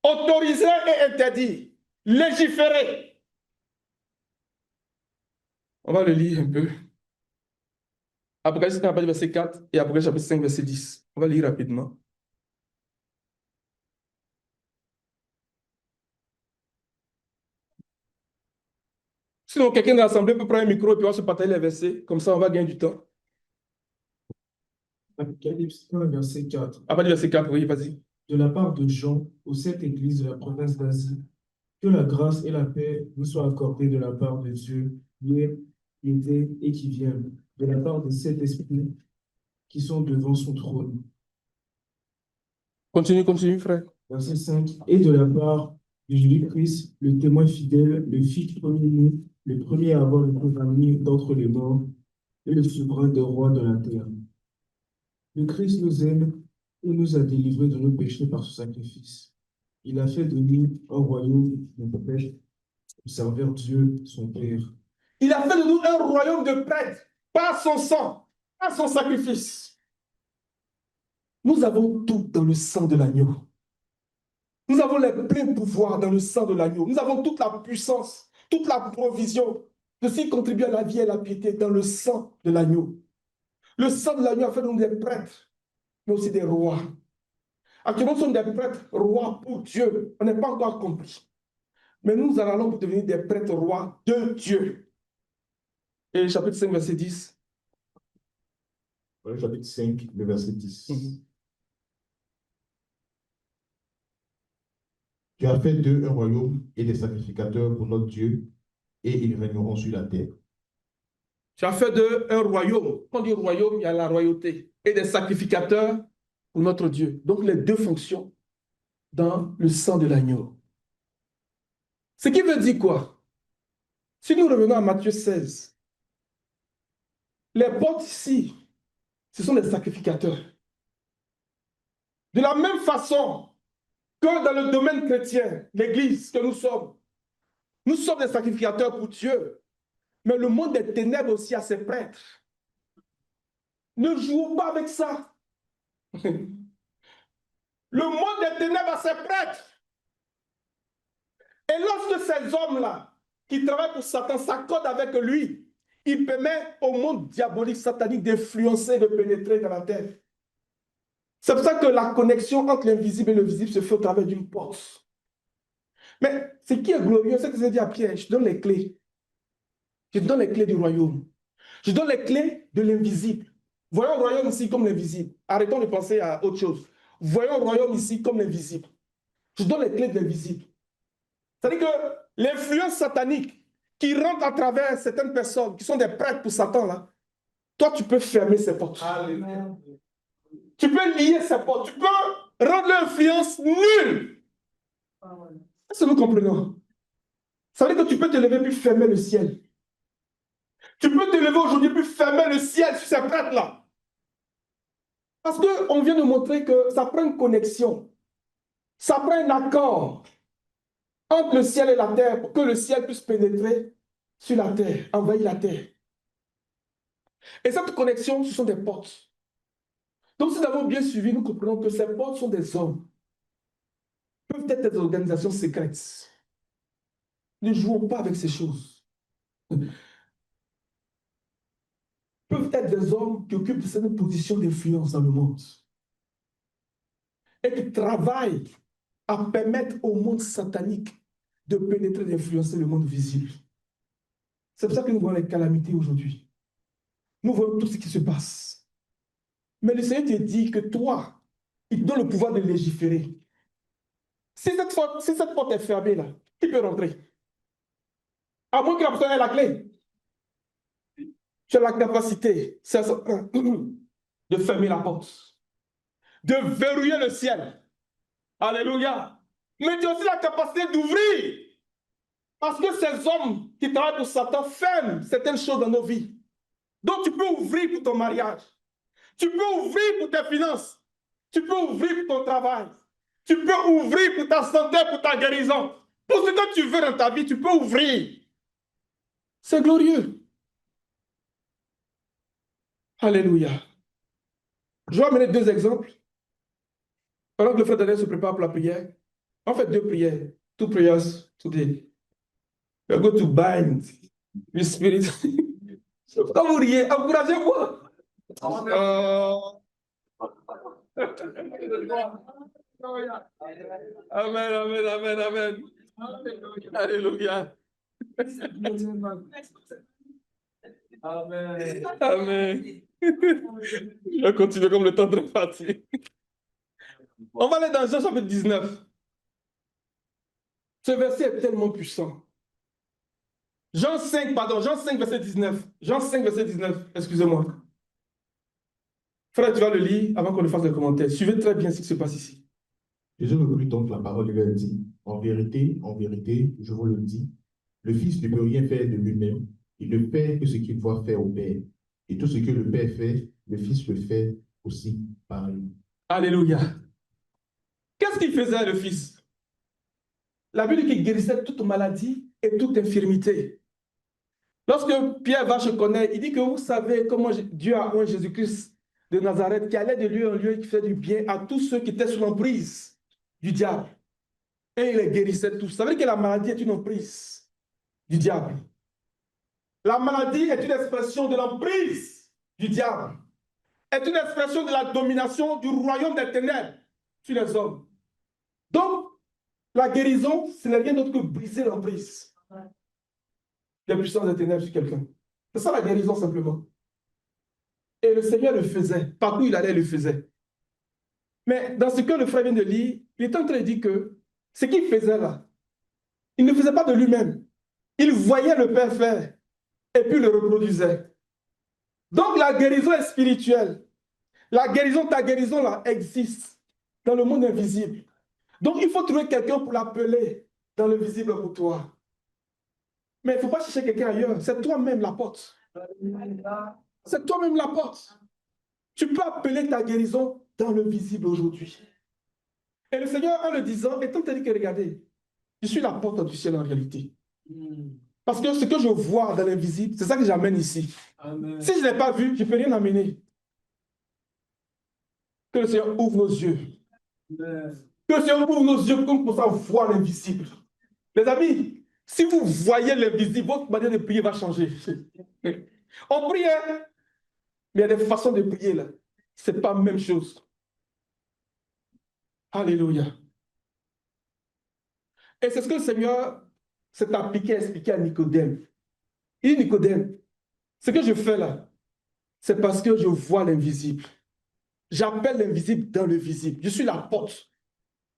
Speaker 1: autoriser et interdire, légiférer. On va le lire un peu. Apocalypse verset 4 et Apocalypse chapitre 5, verset 10. On va lire rapidement. Sinon, quelqu'un de l'assemblée peut prendre un micro et puis on va se partager les versets. Comme ça, on va gagner du temps.
Speaker 3: Apocalypse 1, verset 4.
Speaker 1: À partir du verset 4, oui, vas-y.
Speaker 3: De la part de Jean, aux sept églises de la province d'Asie, que la grâce et la paix vous soient accordées de la part de Dieu, hier, qui était et qui vient, de la part des sept esprits qui sont devant son trône.
Speaker 1: Continue, continue, frère.
Speaker 3: Verset 5. Et de la part de Jésus-Christ, le témoin fidèle, le fils premier-né, le premier à avoir été parmi d'entre les morts, et le souverain des rois de la terre. Le Christ nous aime et nous a délivrés de nos péchés par son sacrifice. Il a fait de nous un royaume de prêtres pour servir Dieu, son Père.
Speaker 1: Il a fait de nous un royaume de prêtres par son sang, par son sacrifice. Nous avons tout dans le sang de l'agneau. Nous avons les pleins pouvoirs dans le sang de l'agneau. Nous avons toute la puissance, toute la provision de ce qui contribue à la vie et à la piété dans le sang de l'agneau. Le sang de l'agneau a fait de nous des prêtres, mais aussi des rois. Actuellement, nous sommes des prêtres rois pour Dieu. On n'est pas encore compris. Mais nous allons pour devenir des prêtres rois de Dieu. Et chapitre 5, verset 10.
Speaker 2: Le chapitre 5, le verset 10. Tu as fait d'eux un royaume et des sacrificateurs pour notre Dieu, et ils régneront sur la terre.
Speaker 1: Tu as fait d'eux un royaume. Quand on dit royaume, il y a la royauté. Et des sacrificateurs pour notre Dieu. Donc les deux fonctions dans le sang de l'agneau. Ce qui veut dire quoi? Si nous revenons à Matthieu 16, les portes ici, ce sont les sacrificateurs. De la même façon que dans le domaine chrétien, l'Église que nous sommes des sacrificateurs pour Dieu. Mais le monde des ténèbres aussi a ses prêtres. Ne jouons pas avec ça. Le monde des ténèbres a ses prêtres. Et lorsque ces hommes-là, qui travaillent pour Satan, s'accordent avec lui, il permet au monde diabolique, satanique d'influencer, de pénétrer dans la terre. C'est pour ça que la connexion entre l'invisible et le visible se fait au travers d'une porte. Mais ce qui est glorieux, c'est que j'ai dit à Pierre, je donne les clés. Je donne les clés du royaume. Je donne les clés de l'invisible. Voyons le royaume ici comme l'invisible. Arrêtons de penser à autre chose. Voyons le royaume ici comme l'invisible. Je donne les clés de l'invisible. C'est-à-dire que l'influence satanique qui rentrent à travers certaines personnes qui sont des prêtres pour Satan, là, toi, tu peux fermer ces portes. Tu peux lier ces portes. Tu peux rendre l'influence nulle. Est-ce que nous comprenons? Ça veut dire que tu peux te lever puis fermer le ciel. Tu peux te lever aujourd'hui puis fermer le ciel sur ces prêtres-là. Parce qu'on vient de montrer que ça prend une connexion. Ça prend un accord entre le ciel et la terre pour que le ciel puisse pénétrer sur la terre, envahir la terre. Et cette connexion, ce sont des portes. Donc, si nous avons bien suivi, nous comprenons que ces portes sont des hommes. Peuvent être des organisations secrètes. Ne jouons pas avec ces choses. Peuvent être des hommes qui occupent certaines positions d'influence dans le monde et qui travaillent à permettre au monde satanique de pénétrer et d'influencer le monde visible. C'est pour ça que nous voyons les calamités aujourd'hui. Nous voyons tout ce qui se passe. Mais le Seigneur te dit que toi, il te donne le pouvoir de légiférer. Si cette porte est fermée, là, qui peut rentrer? À moins que la personne ait la clé. Tu as la capacité de fermer la porte, de verrouiller le ciel. Alléluia. Mais tu as aussi la capacité d'ouvrir. Parce que ces hommes qui travaillent pour Satan ferment certaines choses dans nos vies. Donc tu peux ouvrir pour ton mariage. Tu peux ouvrir pour tes finances. Tu peux ouvrir pour ton travail. Tu peux ouvrir pour ta santé, pour ta guérison. Pour ce que tu veux dans ta vie, tu peux ouvrir. C'est glorieux. Alléluia. Je vais amener deux exemples. Pendant que le frère Daniel se prépare pour la prière, on fait deux prières. Two prayers today. We are going to bind the spirit. Quand vous riez, encouragez-moi. Amen, amen, amen, amen. Alléluia. Amen. Amen. Je vais continuer comme le temps de partir. On va aller dans Jean chapitre 19. Ce verset est tellement puissant. Jean 5, verset 19. Jean 5, verset 19, excusez-moi. Frère, tu vas le lire avant qu'on ne fasse les commentaires. Suivez très bien ce qui se passe ici.
Speaker 2: Jésus reprit donc la parole et leur dit, en vérité, je vous le dis, le Fils ne peut rien faire de lui-même. Il ne fait que ce qu'il voit faire au Père. Et tout ce que le Père fait, le Fils le fait aussi pareil.
Speaker 1: Alléluia. Qu'est-ce qu'il faisait, le Fils? La Bible dit qu'il guérissait toute maladie et toute infirmité. Lorsque Pierre va chez Corneille, il dit que vous savez comment Dieu a oint Jésus-Christ de Nazareth, qui allait de lieu en lieu et qui fait du bien à tous ceux qui étaient sous l'emprise du diable. Et il les guérissait tous. Ça veut dire que la maladie est une emprise du diable. La maladie est une expression de l'emprise du diable. Est une expression de la domination du royaume des ténèbres sur les hommes. Donc, la guérison, ce n'est rien d'autre que briser l'emprise des puissances des ténèbres sur quelqu'un. C'est ça la guérison simplement. Et le Seigneur le faisait. Partout où il allait, il le faisait. Mais dans ce que le frère vient de lire, il est en train de dire que ce qu'il faisait là, il ne faisait pas de lui-même. Il voyait le Père faire et puis le reproduisait. Donc la guérison est spirituelle. La guérison, ta guérison là, existe dans le monde invisible. Donc il faut trouver quelqu'un pour l'appeler dans le visible pour toi. Mais il ne faut pas chercher quelqu'un ailleurs. C'est toi-même la porte. C'est toi-même la porte. Tu peux appeler ta guérison dans le visible aujourd'hui. Et le Seigneur, en le disant, est en train de dire que regardez, je suis la porte du ciel en réalité. Parce que ce que je vois dans l'invisible, c'est ça que j'amène ici. Amen. Si je ne l'ai pas vu, je ne peux rien amener. Que le Seigneur ouvre nos yeux. Amen. Que le Seigneur ouvre nos yeux comme pour ça voir l'invisible. Les amis, si vous voyez l'invisible, votre manière de prier va changer. On prie, hein? Mais il y a des façons de prier là. Ce n'est pas la même chose. Alléluia. Et c'est ce que le Seigneur s'est appliqué à expliquer à Nicodème. Il dit, Nicodème, ce que je fais là, c'est parce que je vois l'invisible. J'appelle l'invisible dans le visible. Je suis la porte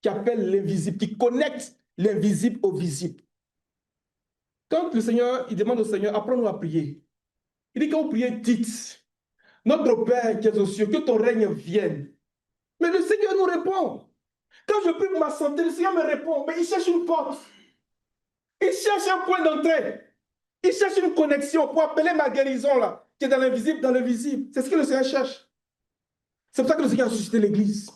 Speaker 1: qui appelle l'invisible, qui connecte l'invisible au visible. Quand le Seigneur, il demande au Seigneur, apprends-nous à prier. Il dit quand vous priez, dites, notre Père qui est aux cieux, que ton règne vienne. Mais le Seigneur nous répond. Quand je prie pour ma santé, le Seigneur me répond. Mais il cherche une porte. Il cherche un point d'entrée. Il cherche une connexion pour appeler ma guérison là, qui est dans l'invisible, dans le visible. C'est ce que le Seigneur cherche. C'est pour ça que le Seigneur a suscité l'Église.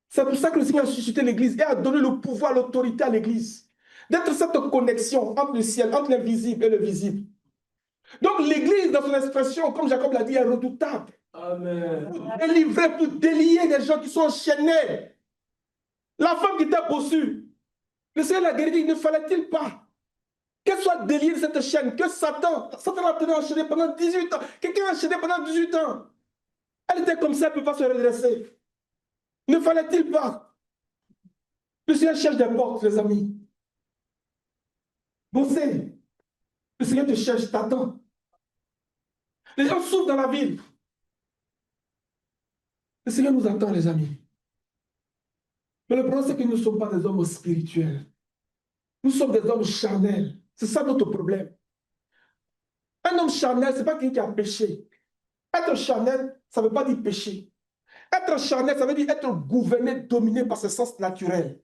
Speaker 1: C'est pour ça que le Seigneur a suscité l'Église et a donné le pouvoir, l'autorité à l'Église. D'être cette connexion entre le ciel, entre l'invisible et le visible. Donc l'Église, dans son expression, comme Jacob l'a dit, est redoutable.
Speaker 3: Amen.
Speaker 1: Pour délivrer, pour délier des gens qui sont enchaînés. La femme qui était bossue, le Seigneur l'a guéri, il ne fallait-il pas qu'elle soit déliée de cette chaîne, que Satan l'a tenue enchaînée pendant 18 ans. Quelqu'un a enchaîné pendant 18 ans. Elle était comme ça, elle ne peut pas se redresser. Ne fallait-il pas? Le Seigneur cherche des portes, les amis. Bossez. Le Seigneur te cherche, t'attend. Les gens souffrent dans la ville. Le Seigneur nous attend, les amis. Mais le problème, c'est que nous ne sommes pas des hommes spirituels. Nous sommes des hommes charnels. C'est ça notre problème. Un homme charnel, ce n'est pas quelqu'un qui a péché. Être charnel, ça ne veut pas dire pécher. Être charnel, ça veut dire être gouverné, dominé par ses sens naturels.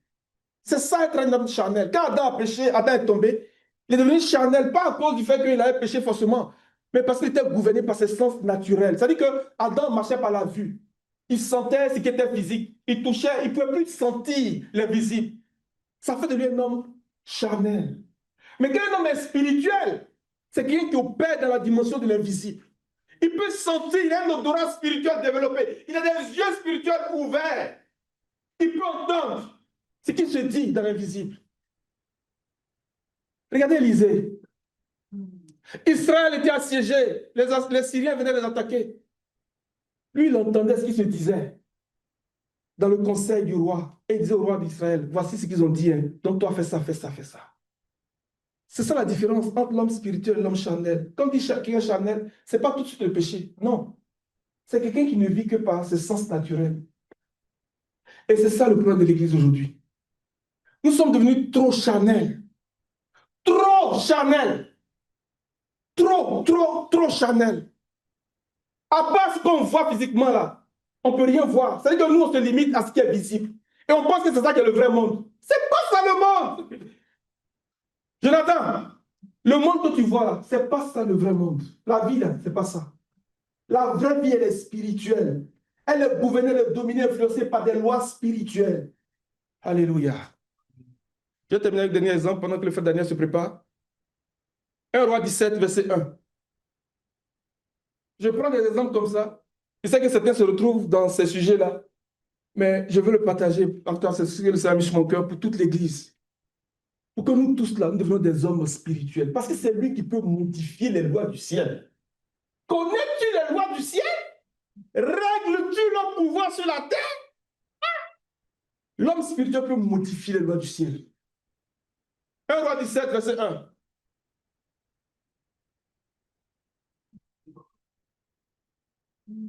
Speaker 1: C'est ça être un homme charnel. Quand Adam a péché, Adam est tombé, il est devenu charnel, pas à cause du fait qu'il avait péché forcément, mais parce qu'il était gouverné par ses sens naturels. C'est-à-dire que Adam marchait par la vue. Il sentait ce qui était physique. Il touchait, il ne pouvait plus sentir l'invisible. Ça fait de lui un homme charnel. Mais quand un homme est spirituel, c'est quelqu'un qui opère dans la dimension de l'invisible. Il peut sentir, il a un odorat spirituel développé. Il a des yeux spirituels ouverts. Il peut entendre ce qui se dit dans l'invisible. Regardez Élisée. Israël était assiégé. Les Syriens venaient les attaquer. Lui, il entendait ce qui se disait dans le conseil du roi. Et il disait au roi d'Israël, voici ce qu'ils ont dit. Hein. Donc toi, fais ça, fais ça, fais ça. C'est ça la différence entre l'homme spirituel et l'homme charnel. Quand il dit quelqu'un charnel, ce n'est pas tout de suite le péché. Non. C'est quelqu'un qui ne vit que par ses sens naturels. Et c'est ça le problème de l'Église aujourd'hui. Nous sommes devenus trop charnels. Trop charnels. Trop charnels. À part ce qu'on voit physiquement là, on ne peut rien voir. C'est-à-dire que nous, on se limite à ce qui est visible. Et on pense que c'est ça qui est le vrai monde. C'est pas ça le monde. Jonathan, le monde que tu vois là, c'est pas ça le vrai monde. La vie là, c'est pas ça. La vraie vie, elle est spirituelle. Elle est gouvernée, elle est dominée, influencée par des lois spirituelles. Alléluia. Je vais terminer avec le dernier exemple pendant que le frère Daniel se prépare. 1 Roi 17, verset 1. Je prends des exemples comme ça. Je sais que certains se retrouvent dans ces sujets-là, mais je veux le partager. C'est ce que le Seigneur a mis sur mon cœur pour toute l'Église. Pour que nous tous là, nous devenions des hommes spirituels. Parce que c'est lui qui peut modifier les lois du ciel. Connais-tu les lois du ciel? Règles-tu le pouvoir sur la terre? L'homme spirituel peut modifier les lois du ciel. 1 Roi 17, verset 1.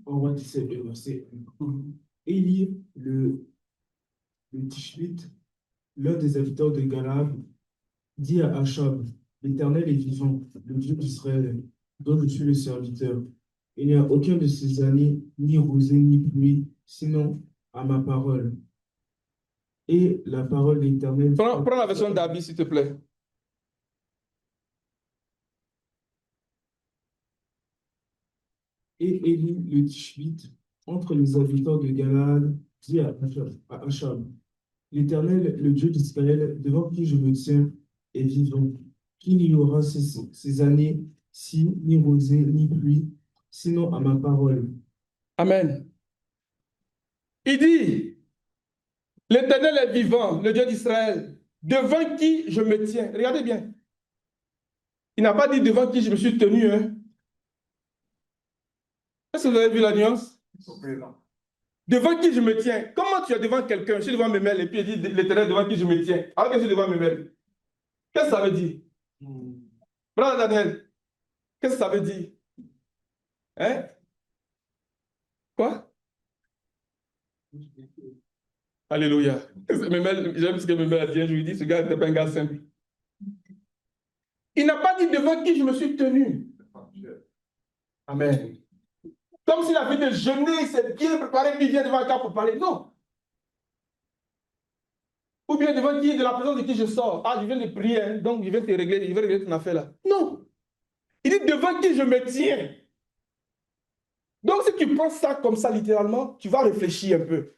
Speaker 3: On va dire le verset 1. Élie, le Tishbite, l'un des habitants de Galaad, dit à Achab, l'Éternel est vivant, le Dieu d'Israël, dont je suis le serviteur. Il n'y a aucun de ces années, ni rosée, ni pluie, sinon à ma parole. Et la parole de l'Éternel...
Speaker 1: Prends la version d'Abi, s'il te plaît.
Speaker 3: Et Élie, le Tishbite, entre les habitants de Galaad, dit à Achab, l'Éternel, le Dieu d'Israël, devant qui je me tiens, est vivant. Qu'il n'y aura ces années-ci, ni rosée, ni pluie, sinon à ma parole.
Speaker 1: Amen. Il dit, l'Éternel est vivant, le Dieu d'Israël, devant qui je me tiens. Regardez bien. Il n'a pas dit devant qui je me suis tenu. Hein. Est-ce que vous avez vu la nuance? Devant qui je me tiens. Comment tu es devant quelqu'un? Je suis devant mes mails et puis il dit l'Éternel devant qui je me tiens. Alors que je suis devant mes mails. Qu'est-ce que ça veut dire? Brother Daniel, qu'est-ce que ça veut dire? Hein? Quoi? Alléluia. J'aime ce que mes mails a dit. Je lui dis, ce gars n'est pas un gars simple. Il n'a pas dit devant qui je me suis tenu. Amen. Comme s'il avait de jeûner, il s'est bien préparé, puis il vient devant quelqu'un pour parler. Non. Ou bien devant qui, de la présence de qui je sors. Ah, je viens de prier, hein, donc je viens te régler, je vais régler ton affaire là. Non. Il dit devant qui je me tiens. Donc si tu prends ça comme ça littéralement, tu vas réfléchir un peu.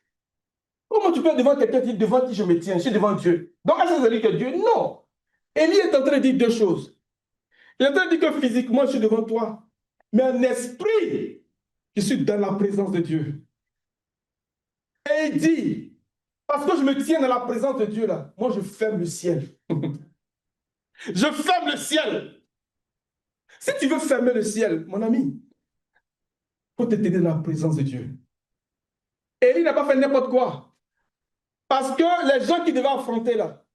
Speaker 1: Comment tu peux être devant quelqu'un qui dit devant qui je me tiens? Je suis devant Dieu. Donc est-ce que ça veut dire que Dieu? Non. Élie est en train de dire deux choses. Il est en train de dire que physiquement je suis devant toi. Mais en esprit, je suis dans la présence de Dieu. Et il dit, parce que je me tiens dans la présence de Dieu là, moi je ferme le ciel. Je ferme le ciel. Si tu veux fermer le ciel, mon ami, il faut te tenir dans la présence de Dieu. Élie n'a pas fait n'importe quoi. Parce que les gens qui devaient affronter là,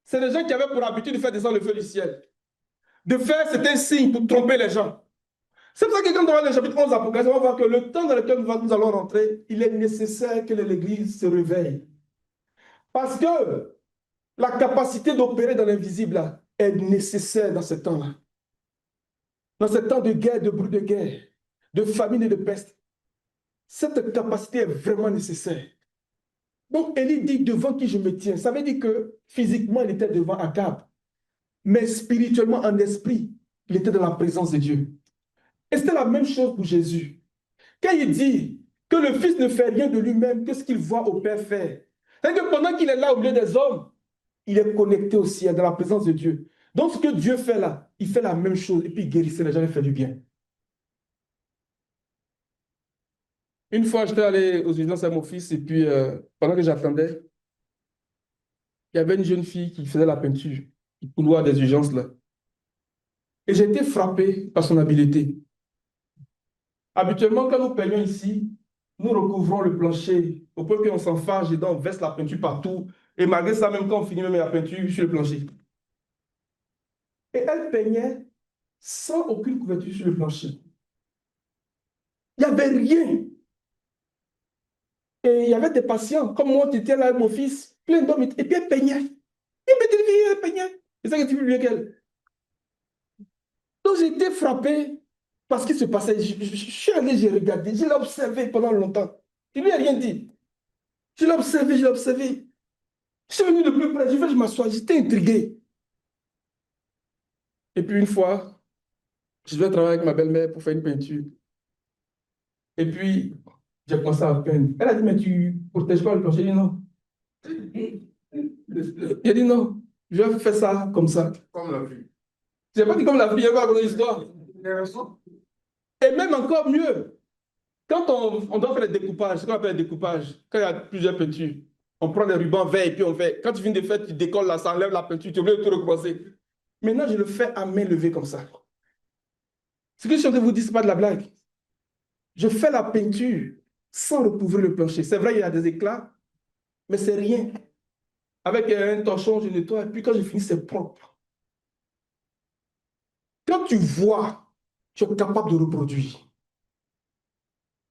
Speaker 1: c'est les gens qui avaient pour habitude de faire descendre le feu du ciel. De faire certains signes pour tromper les gens. C'est pour ça que quand on va dans le chapitre 11 d'Apocalypse, on va voir que le temps dans lequel nous allons rentrer, il est nécessaire que l'Église se réveille. Parce que la capacité d'opérer dans l'invisible là, est nécessaire dans ce temps-là. Dans ce temps de guerre, de bruit de guerre, de famine et de peste. Cette capacité est vraiment nécessaire. Donc, Élie dit devant qui je me tiens. Ça veut dire que physiquement, il était devant Akab. Mais spirituellement, en esprit, il était dans la présence de Dieu. Et c'était la même chose pour Jésus. Quand il dit que le Fils ne fait rien de lui-même que ce qu'il voit au Père faire. C'est-à-dire que pendant qu'il est là au milieu des hommes, il est connecté au ciel, dans la présence de Dieu. Donc, ce que Dieu fait là, il fait la même chose et puis il guérissait les gens, il fait du bien. Une fois, j'étais allé aux urgences à mon fils et puis pendant que j'attendais, il y avait une jeune fille qui faisait la peinture, du couloir des urgences là. Et j'ai été frappé par son habileté. Habituellement, quand nous peignons ici, nous recouvrons le plancher au point qu'on s'en fâche et donc on verse la peinture partout. Et malgré ça, même quand on finit même la peinture sur le plancher. Et elle peignait sans aucune couverture sur le plancher. Il n'y avait rien. Et il y avait des patients, comme moi qui étais là avec mon fils, plein d'hommes, et puis elle peignait. Elle peignait. C'est ça qui était plus bien qu'elle. Donc j'ai été frappé par ce qui se passait. Je suis allé, j'ai regardé, je l'ai observé pendant longtemps. Je ne lui ai rien dit. Je l'ai observé, je l'ai observé. Je suis venu de plus près, je m'assois, j'étais intrigué. Et puis une fois, je devais travailler avec ma belle-mère pour faire une peinture. Et puis, j'ai commencé à peindre. Elle a dit, mais tu protèges pas le plancher? J'ai dit non. J'ai dit non, je vais faire ça comme ça. Comme la fille. Je n'ai pas dit comme la fille, elle va raconter l'histoire. Et même encore mieux, quand on doit faire les découpages, ce qu'on appelle les découpages, quand il y a plusieurs peintures, on prend des rubans verts et puis on fait. Quand tu viens de faire, tu décolles là, ça enlève la peinture, tu es obligé de tout recommencer. Maintenant, je le fais à main levée comme ça. Ce que je suis en train de vous dire, ce n'est pas de la blague. Je fais la peinture sans recouvrir le plancher. C'est vrai, il y a des éclats, mais c'est rien. Avec un torchon, je nettoie, et puis quand je finis, c'est propre. Quand tu vois, tu es capable de reproduire.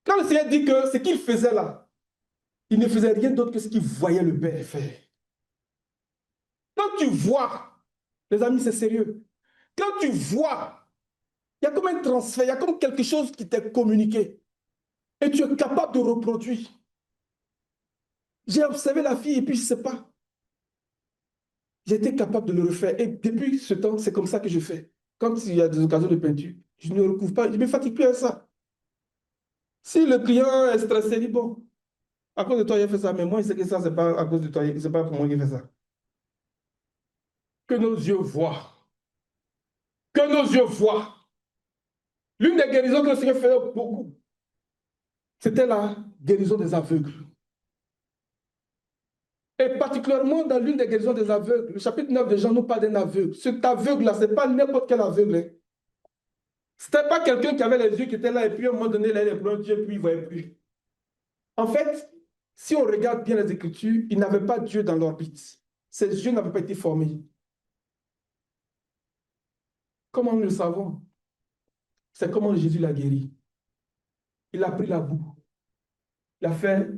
Speaker 1: Quand le Seigneur dit que ce qu'il faisait là, il ne faisait rien d'autre que ce qu'il voyait le Père faire. Quand tu vois, les amis, c'est sérieux. Quand tu vois, il y a comme un transfert, il y a comme quelque chose qui t'est communiqué. Et tu es capable de reproduire. J'ai observé la fille et puis je ne sais pas. J'étais capable de le refaire. Et depuis ce temps, c'est comme ça que je fais. Quand il y a des occasions de peinture, je ne recouvre pas, je ne me fatigue plus à ça. Si le client est stressé, il dit, bon, à cause de toi, il a fait ça, mais moi, je sais que ça, ce n'est pas à cause de toi, ce n'est pas pour moi qu'il fait ça. Que nos yeux voient. Que nos yeux voient. L'une des guérisons que le Seigneur faisait beaucoup, c'était la guérison des aveugles. Et particulièrement dans l'une des guérisons des aveugles, le chapitre 9 de Jean nous parle d'un aveugle. Cet aveugle-là, ce n'est pas n'importe quel aveugle. Hein. Ce n'était pas quelqu'un qui avait les yeux qui étaient là et puis à un moment donné, il avait les problèmes de Dieu puis il ne voyait plus. En fait, si on regarde bien les Écritures, il n'avait pas Dieu dans l'orbite. Ses yeux n'avaient pas été formés. Comment nous le savons? C'est comment Jésus l'a guéri. Il a pris la boue. Il a fait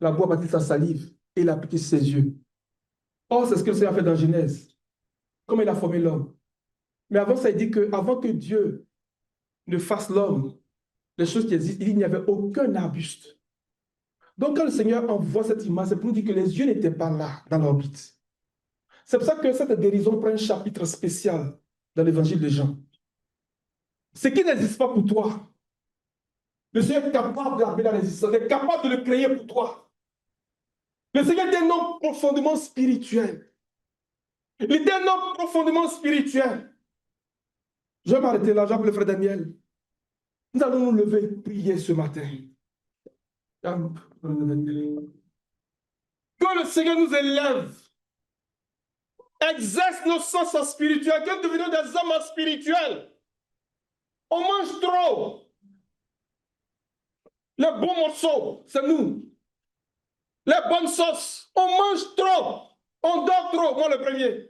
Speaker 1: la boue à partir de sa salive et il a appliqué sur ses yeux. Or, c'est ce que le Seigneur a fait dans Genèse. Comment il a formé l'homme? Mais avant ça, il dit qu'avant que Dieu ne fasse l'homme, les choses qui existent, il n'y avait aucun arbuste. Donc, quand le Seigneur envoie cette image, c'est pour nous dire que les yeux n'étaient pas là, dans l'orbite. C'est pour ça que cette guérison prend un chapitre spécial dans l'évangile de Jean. Ce qui n'existe pas pour toi, le Seigneur est capable de l'appeler à l'existence, il est capable de le créer pour toi. Le Seigneur est un homme profondément spirituel. Il est un homme profondément spirituel. Je vais m'arrêter là, j'appelle le frère Daniel. Nous allons nous lever et prier ce matin. Que le Seigneur nous élève, exerce nos sens spirituels, que nous devenions des hommes spirituels. On mange trop. Les bons morceaux, c'est nous. Les bonnes sauces, on mange trop. On dort trop, moi le premier.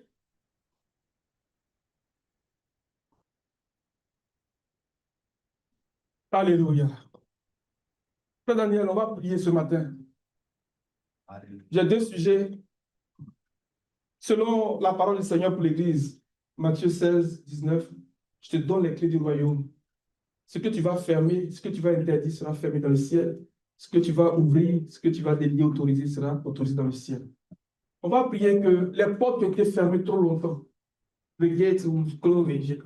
Speaker 1: Alléluia. Frère Daniel, on va prier ce matin. J'ai deux sujets. Selon la parole du Seigneur pour l'Église, Matthieu 16, 19, je te donne les clés du royaume. Ce que tu vas fermer, ce que tu vas interdire sera fermé dans le ciel. Ce que tu vas ouvrir, ce que tu vas délier, autoriser sera autorisé dans le ciel. On va prier que les portes qui ont été fermées trop longtemps, les gates ou closed.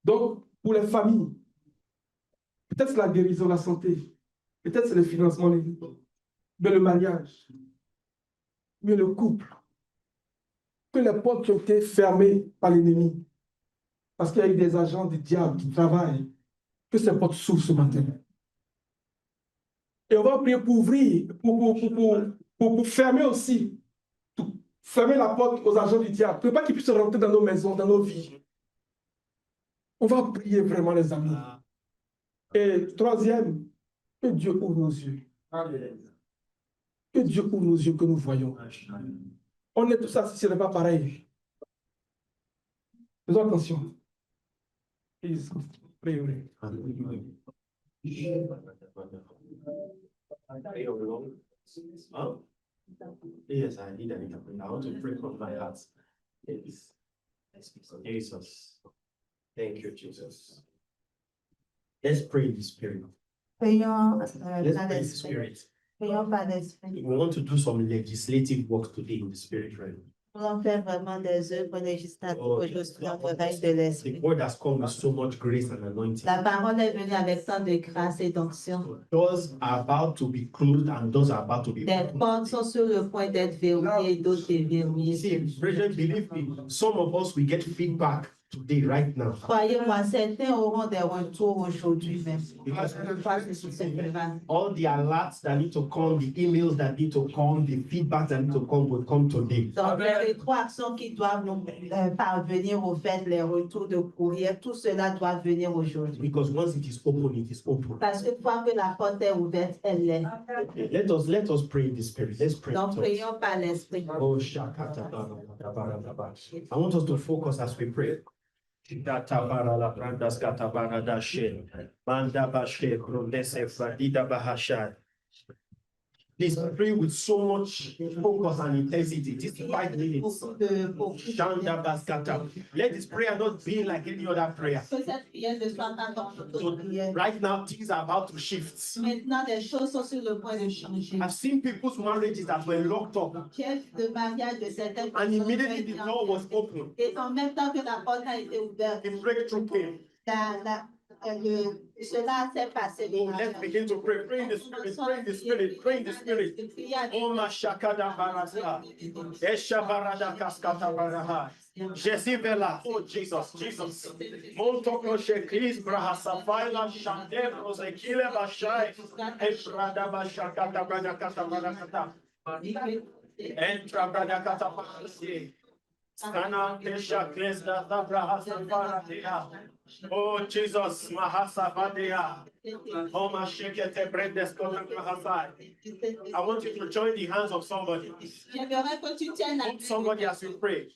Speaker 1: Donc, pour les familles, peut-être c'est la guérison, la santé, peut-être c'est le financement, mais le mariage, mais le couple, que les portes qui ont été fermées par l'ennemi, parce qu'il y a eu des agents du diable qui travaillent, que ces portes s'ouvrent ce matin. Et on va prier pour ouvrir, pour fermer aussi, fermer la porte aux agents du diable, pour pas qu'ils puissent rentrer dans nos maisons, dans nos vies. On va prier vraiment, les amis. Et troisième, que Dieu ouvre nos yeux. Que Dieu ouvre nos yeux, que nous voyons. On est tous assis, ce n'est pas pareil. Faisons attention. Please, pray.
Speaker 4: Huh? Yes, I need an interpreter. I want to pray from my heart. Yes. Jesus. Thank you, Jesus. Let's pray in the spirit.
Speaker 5: Prions
Speaker 4: Let's
Speaker 5: par
Speaker 4: pray in the
Speaker 5: l'esprit.
Speaker 4: spirit.
Speaker 5: Prions par l'esprit.
Speaker 4: We want to do some legislative work today in the spirit realm.
Speaker 5: Nous allons faire vraiment des œuvres législatives
Speaker 4: Oh,
Speaker 5: aujourd'hui dans le règne de
Speaker 4: The
Speaker 5: l'esprit.
Speaker 4: word has come with so much grace and anointing.
Speaker 5: La parole est venue avec tant de grâce et d'onction.
Speaker 4: Doors are about to be closed and doors are about to be
Speaker 5: Des
Speaker 4: opened.
Speaker 5: portes sont sur le point d'être verrouillées et d'autres
Speaker 4: You
Speaker 5: déverrouillées.
Speaker 4: see, brethren, believe me, some of us will get feedback today, right now.
Speaker 5: Croyez-moi, certains auront des retours aujourd'hui même.
Speaker 4: Because
Speaker 5: Parce que c'est simplement
Speaker 4: all the alerts that need to come, the emails that need to come, the feedback that need to come will come today.
Speaker 5: donc les rétroactions qui doivent nous parvenir au fait, les retours de courrier, tout cela doit venir aujourd'hui.
Speaker 4: Because once it is open, it is open.
Speaker 5: Parce qu'une fois que la porte est ouverte, elle l'est.
Speaker 4: Okay, let us pray in the spirit. Let's pray.
Speaker 5: Donc prions par l'esprit.
Speaker 4: Oh, Shakata. I want us to focus as we pray. Shikata la brandas kata barada she. Manda bashe grundese fradida bahashad. Please pray with so much focus and intensity. This 5 minutes. Shanda baskata. Let this prayer not be like any other prayer.
Speaker 5: Que cette prière ne soit pas comme toute autre prière.
Speaker 4: Right now, things are about to shift.
Speaker 5: Maintenant, les choses sont sur le point de changer.
Speaker 4: I've seen people's marriages that were locked up,
Speaker 5: J'ai vu le mariage de certaines
Speaker 4: and
Speaker 5: personnes
Speaker 4: immediately the door was open.
Speaker 5: et en même temps que la porte a été ouverte,
Speaker 4: The breakthrough came.
Speaker 5: cela s'est passé.
Speaker 4: Oh, let's begin to pray. Pray in the spirit. Pray in the spirit. Pray in the spirit. Oh, Mashakada Barasa. Esha Barada Kaskata Baraha. Jesivela. Oh, Jesus. Jesus. Montoko Shekris Brahasa Faila Shande Rosekile Bashai. Ebrada Bashakata Bradakata Barakata. Entra Bradakata Barasi. Sana Kesha Kresda Zabrahasa Baratia. Oh, Jesus. Mahasa Vadia. Oh, Mashikete Bredes Kotamahasai. I want you to join the hands of somebody.
Speaker 5: J'aimerais que tu tiennes la
Speaker 4: Hold somebody as we pray.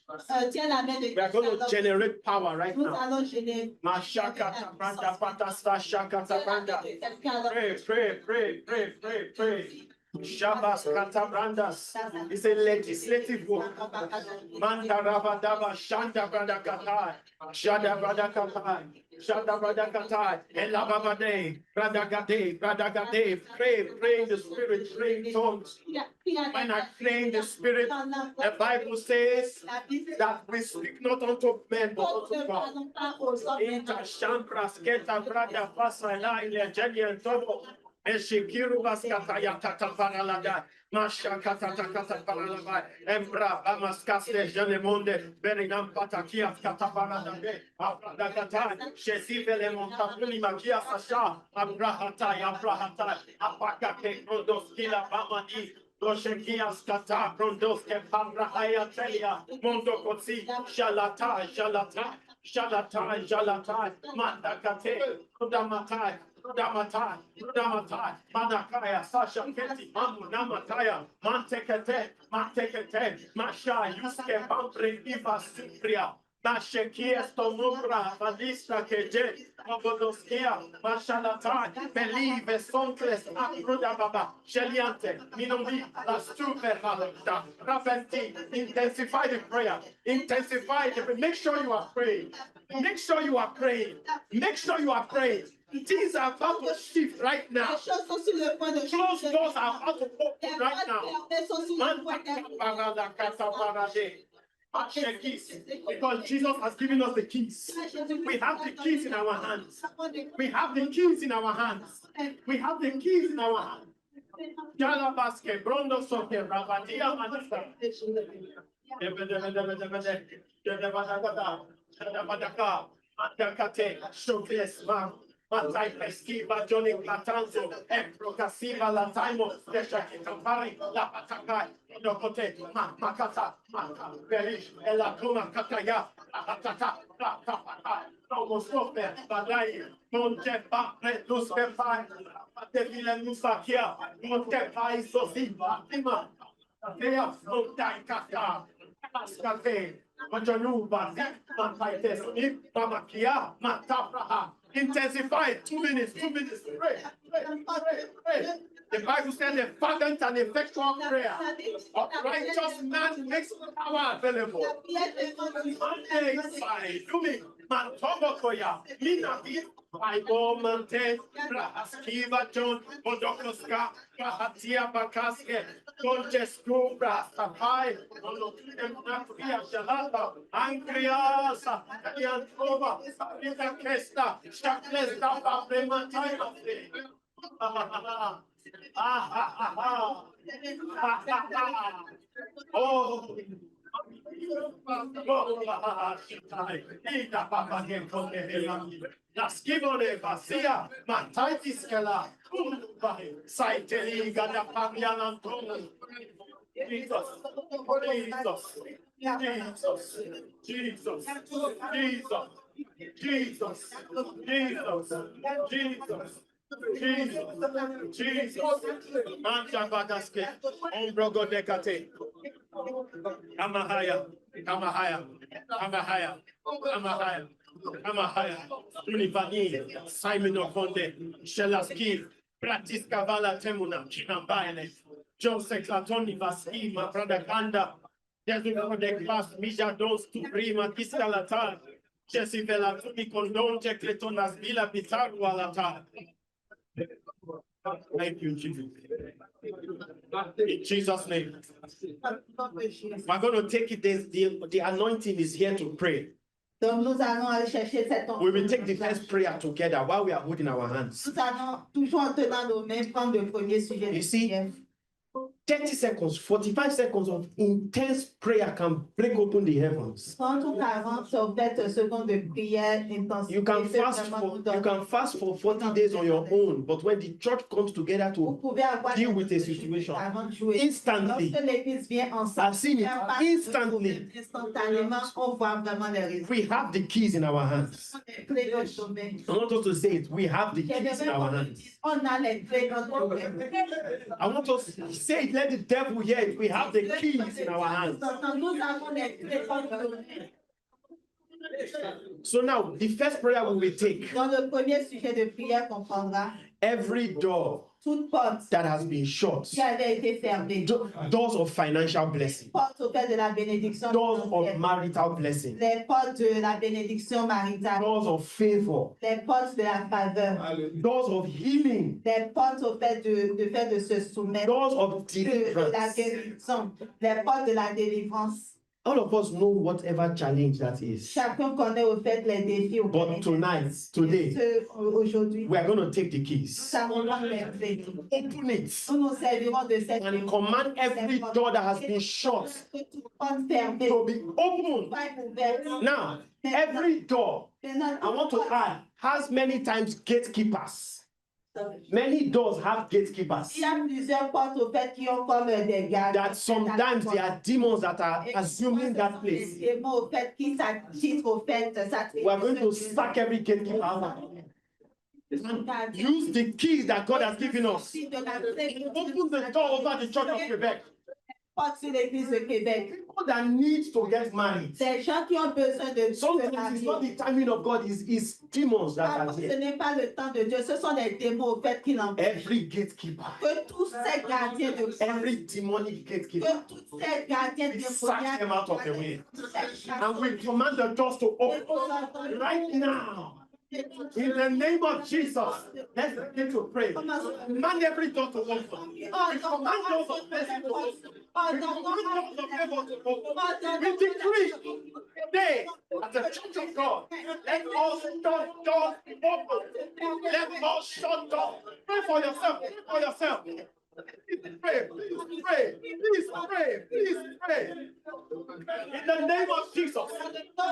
Speaker 5: tiens la main de
Speaker 4: We are going to generate power right
Speaker 5: Nous
Speaker 4: now.
Speaker 5: allons générer.
Speaker 4: Mashakata Branda Patasta Shakata Branda. Pray, pray, pray, pray, pray, pray. Shabas Katabrandas. It's a legislative work. Manda Rabadaba Shanda Bradakatai. Shada Bradakatai. Shada Bradakatai. Elababade. Bradagade. Bradagade. Pray in the spirit. Pray in tongues. When I pray in the spirit, the Bible says that we speak not unto men but unto God. Inta Shampras Keta Brada Pasala Ilejeni and Tobo. Eshikiru Baskataya Tataparalada. Masha Katakata Paralaba. Embra Amaskaste Janemonde. Berinam Patakia Kataparada. Abradagata. Shesivele Montapuni Magia Sasha. Abrahatai. Abrahatai. Apakake Rodoskila Bamani. Doshekias Kata, Brondoske, Pambrahaya Telia, Mondokotsi, Shalata, Shalata, Shalata, Shalata, Mandakate, Rudamatai, Rudamatai, Rudamatai, Manakaya, Sasha Keti, Mamunamataya, Mantekete, Mantekete, Masha, Yuske, Pambre, Iva Supria. Nashekias Tomubra, Valista Keje, Abodoskia, Mashalata, Believe, Sonkles, Akruda Baba, Sheliante, Minombi, Lastuper, Rapenti, intensify the prayer, intensify the make sure you are praying, make sure you are praying, make sure you are praying. Things are about to shift right now. Closed doors are about to open right now. Because Jesus has given us the keys. We have the keys in our hands. We have the keys in our hands. We have the keys in our hands. Jalabaske, Brondo Soke, Rabadia Manasta. Mandakate, Shokles, Mam. Matai Pesquiva, Johnny Platanzo, Emprocasiva, Lataimo, Deshakitapari, La Patakai, Dokote, Makata, Maka, Berish, Elatuma, Kataya, Atata, Ratapata, Nomosope, Badai, Monte Patre, Luspepai, Devila Musakia, Monte Pai, Sosiva, Tima, Atea, Montai Kata, Ascate, Majanuba, Mantaites, Mamakia, Matapraha. Intensify 2 minutes, 2 minutes. Pray. The Bible says the fervent and effectual prayer of righteous man makes power available. Mantobokoya, Minabi, Mante, Brahaskiva John, Modokoska, Brahatia Bakaske, Conjesku, Brahapai, Monokia Shalata, Ankriasa, Yantrova, Rita Kesta, Shakles Dapa, Prematai of Oh, la schivole vasia, mantaitis kela, saiteli gada pamian Jesus, Jesus, Jesus, Jesus, Jesus, Jesus, Jesus, Jesus. Jesus, Manta Bagaske, Ombrogo Decate, Amahaya, Amahaya, Amahaya, Amahaya, Amahaya, Univani, Simon Okonde, Shelaski, Pratis Kavala Temuna, Chinambaile, Joseph Latoni Vaski, my brother Kanda, Jesu de class, Misha Dos to Prima, Kiskalata, Jesse Velatuni Condon, Jacletonas Villa Pitaru Alata. Thank you, Jesus. In Jesus' name. We're going to take it. The anointing is here to pray.
Speaker 5: Donc nous allons aller chercher cette
Speaker 4: We will take the first prayer together while we are holding our hands.
Speaker 5: Nous allons toujours en tenant nos mains prendre le premier sujet de
Speaker 4: You see,
Speaker 5: prière.
Speaker 4: 30 seconds, 45 seconds of intense prayer can break open the heavens.
Speaker 5: 30 ou 40 ou 20 secondes de prière intensive.
Speaker 4: You can fast for 40 days on your own, but when the church comes together to deal with a situation, instantly,
Speaker 5: Lorsque l'église vient ensemble,
Speaker 4: I've seen it instantly.
Speaker 5: Instantanément, on voit vraiment les résultats.
Speaker 4: We have the keys in our hands.
Speaker 5: Clés dans nos mains.
Speaker 4: I want us to say it. We have the keys in our hands.
Speaker 5: On a les clés dans nos mains.
Speaker 4: I want us to say it. Let the devil hear it. We have the keys in our hands.
Speaker 5: Nous avons les clés dans nos mains.
Speaker 4: So now, the first prayer we will take.
Speaker 5: Dans le premier sujet de prière qu'on prendra,
Speaker 4: Every door
Speaker 5: toute porte
Speaker 4: that has been shut,
Speaker 5: qui avait été fermée,
Speaker 4: doors of financial blessing,
Speaker 5: porte au fait de la bénédiction
Speaker 4: doors of
Speaker 5: financière,
Speaker 4: marital blessing,
Speaker 5: les portes de la bénédiction maritale,
Speaker 4: doors of favor,
Speaker 5: les portes de la faveur,
Speaker 4: doors of healing,
Speaker 5: les portes au fait de se soumettre,
Speaker 4: doors of
Speaker 5: de la
Speaker 4: deliverance.
Speaker 5: guérison, les portes de la délivrance.
Speaker 4: All of us know whatever challenge that is.
Speaker 5: Chacun connaît au fait les défis au
Speaker 4: But tonight, today,
Speaker 5: aujourd'hui,
Speaker 4: we are going to take the
Speaker 5: nous
Speaker 4: keys,
Speaker 5: allons faire clés.
Speaker 4: open it,
Speaker 5: Nous nous servirons de cette
Speaker 4: and command every door that has been shut
Speaker 5: que toute porte fermée
Speaker 4: to be opened.
Speaker 5: soit ouverte.
Speaker 4: Now, every door,
Speaker 5: Maintenant,
Speaker 4: I want to add, has many times gatekeepers. Many doors have gatekeepers.
Speaker 5: il y a plusieurs portes au fait qui ont comme des gardes.
Speaker 4: That sometimes there are demons that are assuming that place.
Speaker 5: Et moi, au fait, qui s'attitrent au fait,
Speaker 4: We are going to sack every gatekeeper out. And use the keys that God has given us. Open the door over the Church of Quebec.
Speaker 5: Porte sur l'église de Québec.
Speaker 4: People that need to get married.
Speaker 5: Ces gens qui ont besoin de se
Speaker 4: Sometimes it's not
Speaker 5: marier.
Speaker 4: the timing of God, it's demons that are
Speaker 5: Ce
Speaker 4: here.
Speaker 5: n'est pas le temps de Dieu, ce sont les démons au fait qui l'empêchent.
Speaker 4: Every gatekeeper,
Speaker 5: Que tous ces gardiens de
Speaker 4: every demonic gatekeeper,
Speaker 5: que tous ces gardiens
Speaker 4: we sack
Speaker 5: démoniaques,
Speaker 4: them out of the way.
Speaker 5: ces
Speaker 4: And we command the doors to open right now. In the name of Jesus, let's begin to pray. Command every door to open. We command doors of blessing to open. We command doors of favor to open. We decree today at the Church of God, let all shut doors be open. Let all shut doors. Pray for yourself. Pray for yourself. Please pray. Please pray. Please pray. Please pray. In the name of Jesus,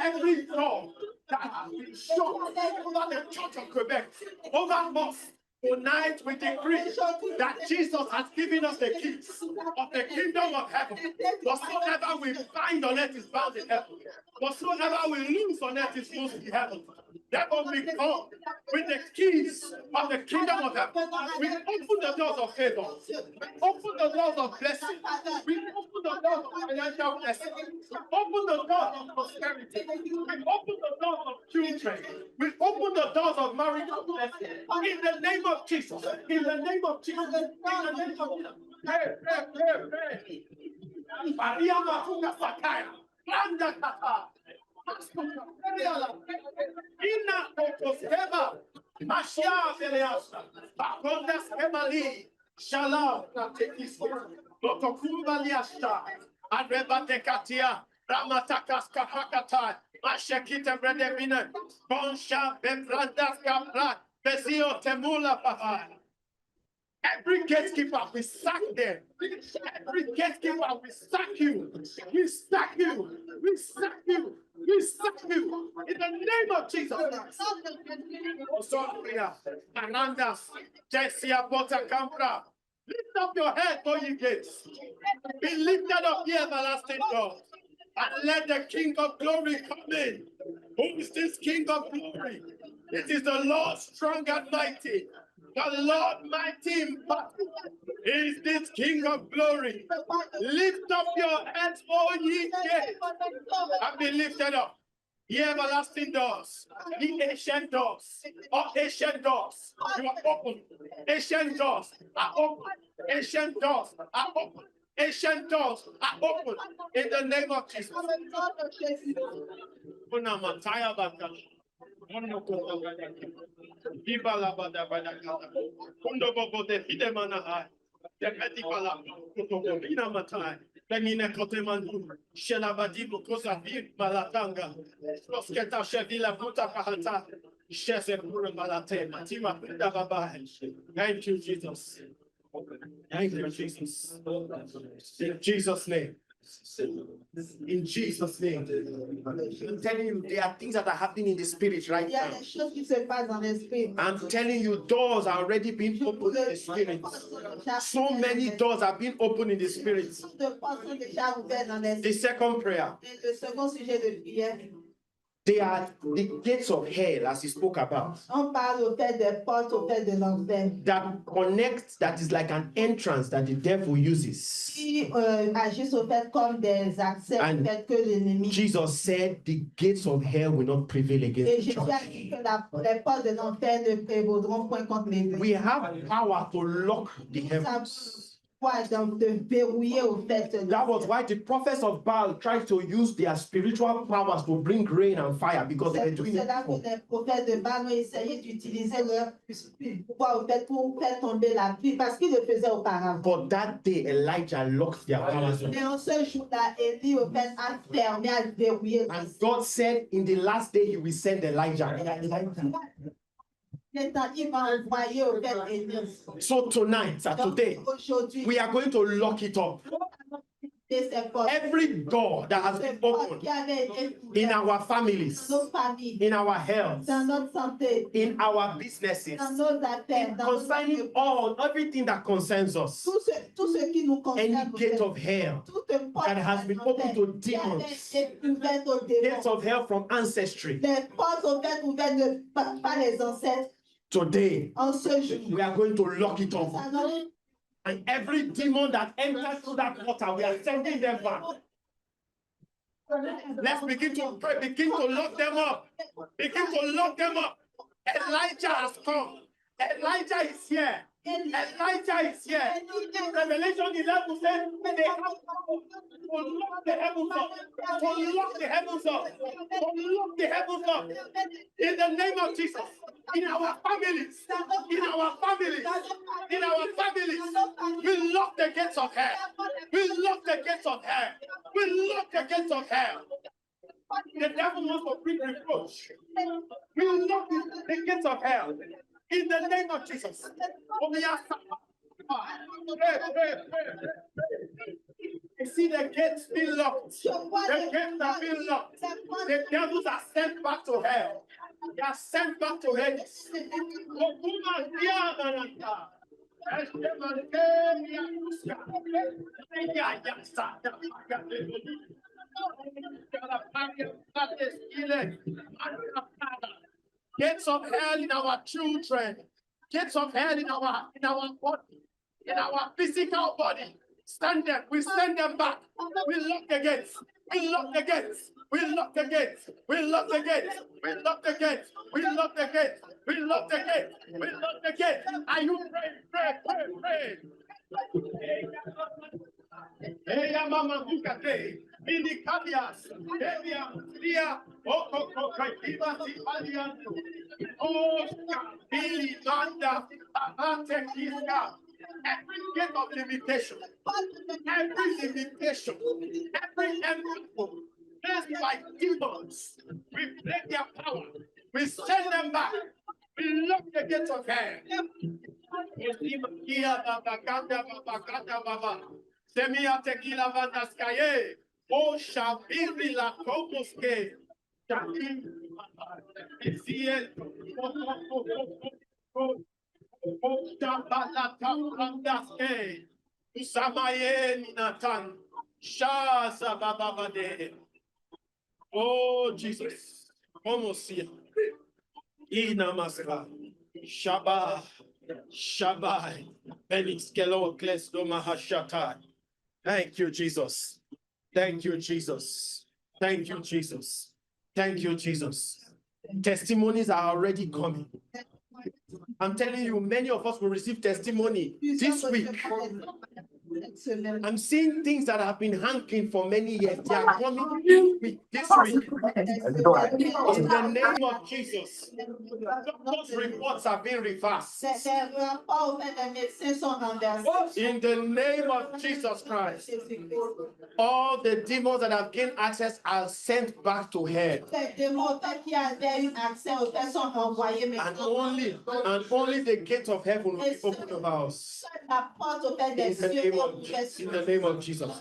Speaker 4: every door that has been shut over the Church of Quebec, over us, tonight we decree that Jesus has given us the keys of the kingdom of heaven. Whatsoever we bind on earth is bound in heaven. Whatsoever we loose on earth is loosed in heaven. Therefore we come with the keys of the kingdom of heaven. We open the doors of favor. We open the doors of blessing. We open the doors of financial blessing. We open the doors of prosperity. We open the doors of children. We open the doors of marital blessing. In the name of Jesus. In the name of Jesus. In the name of Jesus. Pray, pray, pray, pray. Maria Mafuka Sakaya. Anda Kata. Ina Kokoskeba. Mashia Feleasa. Bakondas Kemali. Shalom. Lotokumba Liasta. Areba Dekatia. Ramatakas Kahakata. Mashekita Bredemina. Bonsha Bebrandas Kapra. Bezio Temula Papa. Every gatekeeper, we sack them. Every gatekeeper, we sack you. We sack you. We sack you. We sack you. In the name of Jesus. Osoria, Arandas, Jessia Bota Campra. Lift up your head, O ye gates. Be lifted up, ye everlasting God. And let the King of glory come in. Who is this King of glory? It is the Lord strong and mighty. The Lord mighty in battle is this King of glory. Lift up your heads, O ye gates, and be lifted up. Ye everlasting doors, the ancient doors, ancient doors, you are open. Ancient doors are open. Ancient doors are open. Ancient doors are open in the name of Jesus. Thank you, Jesus. Thank you, Jesus. In Jesus' name. In Jesus' name. I'm telling you, there are things that are happening in the spirit right
Speaker 5: Il y a
Speaker 4: now.
Speaker 5: des choses qui se passent dans l'esprit.
Speaker 4: I'm telling you, doors are already being opened in the spirit. So many doors are being opened in the spirit.
Speaker 5: De portes sont déjà ouvertes dans l'esprit.
Speaker 4: The second prayer.
Speaker 5: Et le second sujet de prière,
Speaker 4: They are the gates of hell, as he spoke about,
Speaker 5: On parle au fait des portes, au fait de l'enfer.
Speaker 4: that connect, that is like an entrance that the devil uses.
Speaker 5: Qui agissent au fait comme des accès au
Speaker 4: And
Speaker 5: fait que l'ennemi.
Speaker 4: Jesus said the gates of hell will not prevail
Speaker 5: Et
Speaker 4: against the
Speaker 5: Jésus a
Speaker 4: church.
Speaker 5: dit que les portes de l'enfer ne prévaudront point contre l'Église.
Speaker 4: We have power to lock the
Speaker 5: Nous avons
Speaker 4: heavens.
Speaker 5: le pouvoir donc de verrouiller au fait.
Speaker 4: That was why the prophets of Baal tried to use their spiritual powers to bring rain and fire, because they were
Speaker 5: C'est pour
Speaker 4: doing it
Speaker 5: cela que
Speaker 4: before.
Speaker 5: les prophètes de Baal ont essayé d'utiliser leur pouvoir au fait pour faire tomber la pluie parce qu'ils le faisaient auparavant.
Speaker 4: But that day, Elijah locked their powers.
Speaker 5: Mais en ce jour-là, Élie au fait a fermé, a verrouillé.
Speaker 4: And God said in the last day, he will send Elijah.
Speaker 5: Maintenant, il va envoyer au fait Élie.
Speaker 4: So tonight, today,
Speaker 5: Aujourd'hui,
Speaker 4: we are going to lock it up. Every door that has been opened in our families,
Speaker 5: nos familles,
Speaker 4: in our health,
Speaker 5: dans notre santé,
Speaker 4: in our businesses,
Speaker 5: dans nos affaires, dans nos
Speaker 4: concerning all, everything that concerns us,
Speaker 5: tout ce qui nous
Speaker 4: any
Speaker 5: concerne,
Speaker 4: gate of hell
Speaker 5: toute porte
Speaker 4: that has been opened to
Speaker 5: qui avait
Speaker 4: demons,
Speaker 5: été ouverte aux
Speaker 4: gates
Speaker 5: démons,
Speaker 4: of hell from ancestry,
Speaker 5: les portes ouvertes de par les ancêtres,
Speaker 4: today
Speaker 5: en ce jour,
Speaker 4: we are going to lock it up.
Speaker 5: nous allons
Speaker 4: And every demon that enters through that portal, we are sending them back. Let's begin to pray, begin to lock them up. Begin to lock them up. Elijah has come. Elijah is here. Elijah is here. Revelation 11 says they have to lock the heavens up. To lock the heavens up. To lock the heavens up. In the name of Jesus. In our families. In our families. In our families. We lock the gates of hell. We lock the gates of hell. We lock the gates of hell. The devil wants to bring reproach. We lock the gates of hell. In the name of Jesus. You see the gates being locked. The gates are being locked. The devils are sent back to hell. They are sent back to Hades. Gates of hell in our children, gates of hell in our body, in our physical body. Stand them, we send them back. We lock the gates, we lock the gates, we lock the gates, we lock the gates, we lock the gates, we lock the gates, we lock the gates, we lock the gates. Are you praying? Hey, mama, Bukate, Mini Kabias, Evia, Lia, Oko, Kaikiba, Sipalian, Oscar, Billy, Landa, Ahate, Kiska. Every gate of limitation, every envelope, placed by demons, we break their power, we send them back, we lock the gates of hell. Semia tequila vandaskaye, O Shabiri la Kokoske, Shabi, Eziel, O Shabala Tamandaske, Usamaye Ninatan, Shaza Babade. Oh Jesus, como si Ina Masra, Shabbat, Shabbat, Felix Kelo Klesdoma Hashatai. Thank you, Jesus. Thank you, Jesus. Thank you, Jesus. Thank you, Jesus. Testimonies are already coming. I'm telling you, many of us will receive testimony this week. I'm seeing things that have been hanging for many years. They are coming this week. In the name of Jesus. Those reports are being reversed. In the name of Jesus Christ. All the demons that have gained access are sent back to hell. And only the gates of heaven will be opened over us. In the name of Jesus.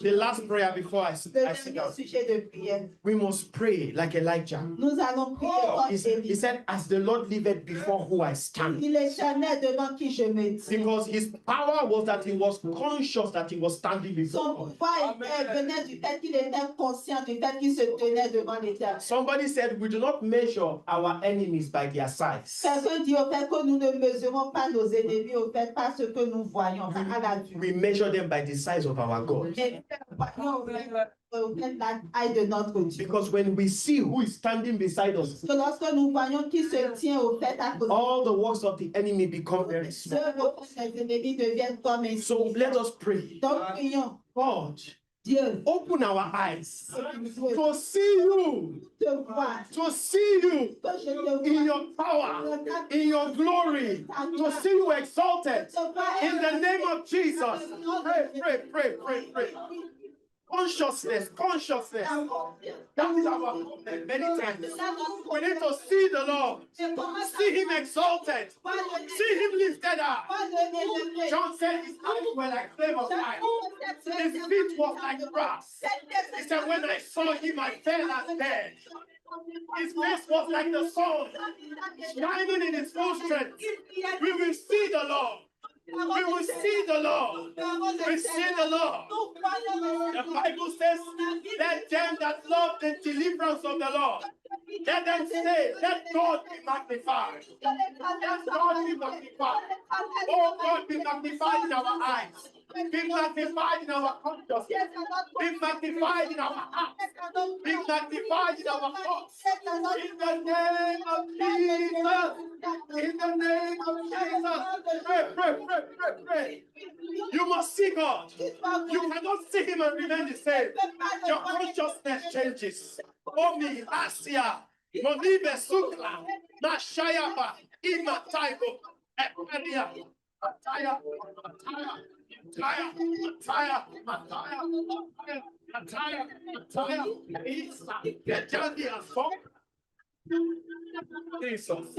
Speaker 4: The last prayer before I
Speaker 5: Le
Speaker 4: sit
Speaker 5: dernier
Speaker 4: down.
Speaker 5: sujet de prière.
Speaker 4: We must pray like Elijah.
Speaker 5: Nous allons prier comme
Speaker 4: He
Speaker 5: Élie.
Speaker 4: said, as the Lord liveth before who I stand.
Speaker 5: Il est l'Éternel devant qui je me tiens.
Speaker 4: Because his power was that he was conscious that he was standing
Speaker 5: Son
Speaker 4: before God.
Speaker 5: pouvoir venait du fait qu'il était conscient du fait qu'il se tenait devant l'Éternel.
Speaker 4: Somebody said, we do not measure our enemies by their size.
Speaker 5: Quelqu'un dit au fait que nous ne mesurons pas nos ennemis au fait par ce que nous voyons à la vue.
Speaker 4: We measure them by the size of our God.
Speaker 5: Mais voyons au fait la taille de notre Dieu.
Speaker 4: Because when we see who is standing beside us,
Speaker 5: Que lorsque nous voyons qui se tient au fait à côté,
Speaker 4: all the works of the enemy become very small.
Speaker 5: les ennemis deviennent comme un
Speaker 4: So let us pray.
Speaker 5: Donc prions,
Speaker 4: God,
Speaker 5: Dieu,
Speaker 4: open our eyes to see you,
Speaker 5: te voir,
Speaker 4: to see you
Speaker 5: que je te
Speaker 4: in
Speaker 5: vois,
Speaker 4: your power, in your glory, to see you exalted. In the name of Jesus. Pray. Consciousness. That is our problem many times. We need to see the Lord, see him exalted, see him lifted up. John said his eyes were like flame of fire. His feet were like brass. He said, when I saw him, I fell as dead. His face was like the sun, shining in his full strength. We will see the Lord. We will see the Lord. We see the Lord. The Bible says, let them that love the deliverance of the Lord, let them say, let God be magnified. Let God be magnified. Oh God, be magnified in our eyes. Be magnified in our conscience. Be magnified in our hearts. Be magnified in our thoughts. In the name of Jesus. In the name of Jesus. Pray. You must see God. You cannot see him and remain the same. Your consciousness changes. Omi, Asia, Monibe Sukla, Nashayaba, Imataibo, Eperia, Mataya, Isa, Gejandia, Song. Jesus.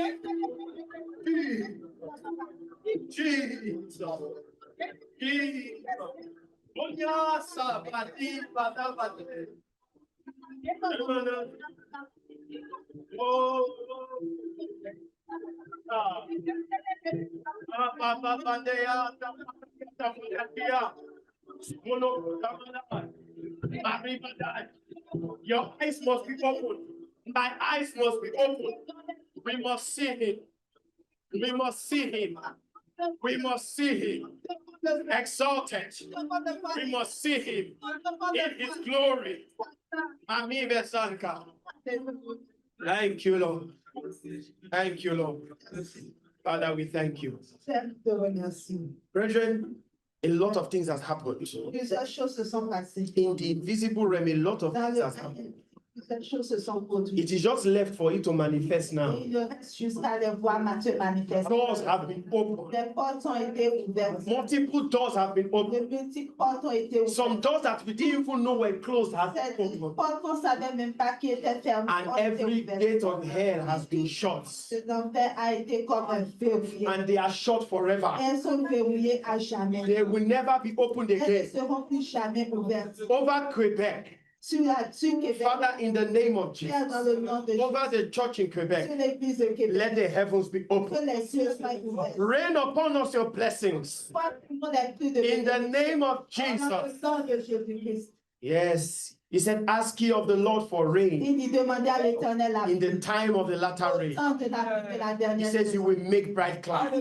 Speaker 4: Onyasa, Pati, Padavate. Oh, your eyes must be open. My eyes must be open. We must see him. We must see him. We must see him exalted. We must see him in his glory. Ami Besanka. Thank you, Lord. Thank you, Lord. Father, we thank you. Brethren, a lot of things has happened.
Speaker 5: Plusieurs choses se sont passées.
Speaker 4: In the invisible realm, a lot of
Speaker 5: Dans
Speaker 4: things
Speaker 5: le
Speaker 4: has happened.
Speaker 5: Plusieurs choses se sont produites.
Speaker 4: It is just left for it to manifest now.
Speaker 5: Il reste jusqu'à les voir se manifester.
Speaker 4: Doors have been opened.
Speaker 5: Les portes ont été ouvertes.
Speaker 4: Multiple doors have been
Speaker 5: Les
Speaker 4: opened.
Speaker 5: multiples portes ont été ouvertes.
Speaker 4: Some doors that we didn't even know were closed have been
Speaker 5: Ces
Speaker 4: opened.
Speaker 5: portes qu'on ne savait même pas qui étaient fermées.
Speaker 4: And
Speaker 5: ont été
Speaker 4: every
Speaker 5: ouvertes.
Speaker 4: gate of hell has been shut.
Speaker 5: Cet enfer a été comme un verrouillé.
Speaker 4: And they are shut forever.
Speaker 5: Elles sont verrouillées à jamais.
Speaker 4: They will never be opened
Speaker 5: Elles ne
Speaker 4: again.
Speaker 5: seront plus jamais ouvertes.
Speaker 4: Over Quebec,
Speaker 5: Sur Québec,
Speaker 4: Father, in the name of
Speaker 5: Père, dans
Speaker 4: Jesus,
Speaker 5: le nom de Jésus,
Speaker 4: over the church in
Speaker 5: sur
Speaker 4: Quebec,
Speaker 5: l'église de Québec,
Speaker 4: let the heavens be
Speaker 5: que
Speaker 4: open.
Speaker 5: les cieux soient ouverts.
Speaker 4: Rain upon us your blessings.
Speaker 5: Sois tout le monde avec plus de
Speaker 4: In the
Speaker 5: bénédictions.
Speaker 4: name of
Speaker 5: Dans le
Speaker 4: Jesus.
Speaker 5: sang de Jésus-Christ.
Speaker 4: Yes. He said, ask ye of the Lord for rain
Speaker 5: Il dit demandez à l'Éternel la
Speaker 4: in the time of the latter
Speaker 5: au
Speaker 4: rain.
Speaker 5: temps de la
Speaker 4: He
Speaker 5: dernière
Speaker 4: says he
Speaker 5: saison.
Speaker 4: will make bright clouds.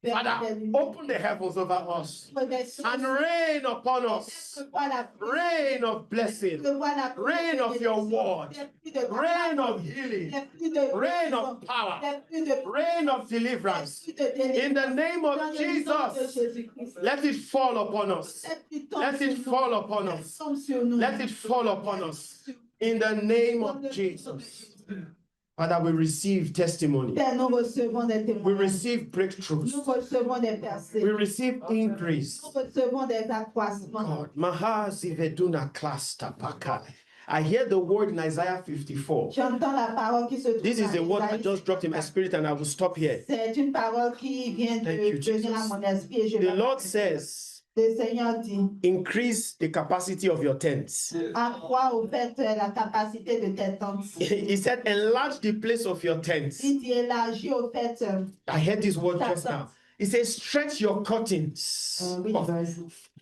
Speaker 4: Father,
Speaker 5: Des
Speaker 4: open the heavens over us
Speaker 5: choses.
Speaker 4: and rain upon us.
Speaker 5: Voilà.
Speaker 4: Rain of blessing,
Speaker 5: Voilà.
Speaker 4: rain of your word, rain of healing, rain of power, rain of deliverance. In the name of Jesus, let it fall upon us. Let it fall upon us. Let it fall upon us. In the name of Jesus. Father, we receive testimony.
Speaker 5: Père, nous recevons des
Speaker 4: We
Speaker 5: témoignages.
Speaker 4: receive breakthroughs.
Speaker 5: Nous recevons des percées.
Speaker 4: We receive increase.
Speaker 5: Nous recevons des accroissements.
Speaker 4: God, Mahazi Veduna Klasta Pakai. I hear the word in Isaiah 54.
Speaker 5: J'entends la parole qui se trouve
Speaker 4: This is the
Speaker 5: dans
Speaker 4: word I
Speaker 5: Isaïe.
Speaker 4: just dropped in my spirit, and I will stop here.
Speaker 5: C'est une parole qui vient de
Speaker 4: Thank you,
Speaker 5: venir à
Speaker 4: Jesus.
Speaker 5: mon esprit et je
Speaker 4: The
Speaker 5: vais-
Speaker 4: Lord says,
Speaker 5: Le Seigneur dit,
Speaker 4: increase the capacity of your tents.
Speaker 5: accrois au fait la capacité de tes tentes.
Speaker 4: He said, enlarge the place of your tents.
Speaker 5: Il dit élargis au fait.
Speaker 4: I heard this word just now. He says, stretch your curtains.
Speaker 5: Oui,
Speaker 4: Of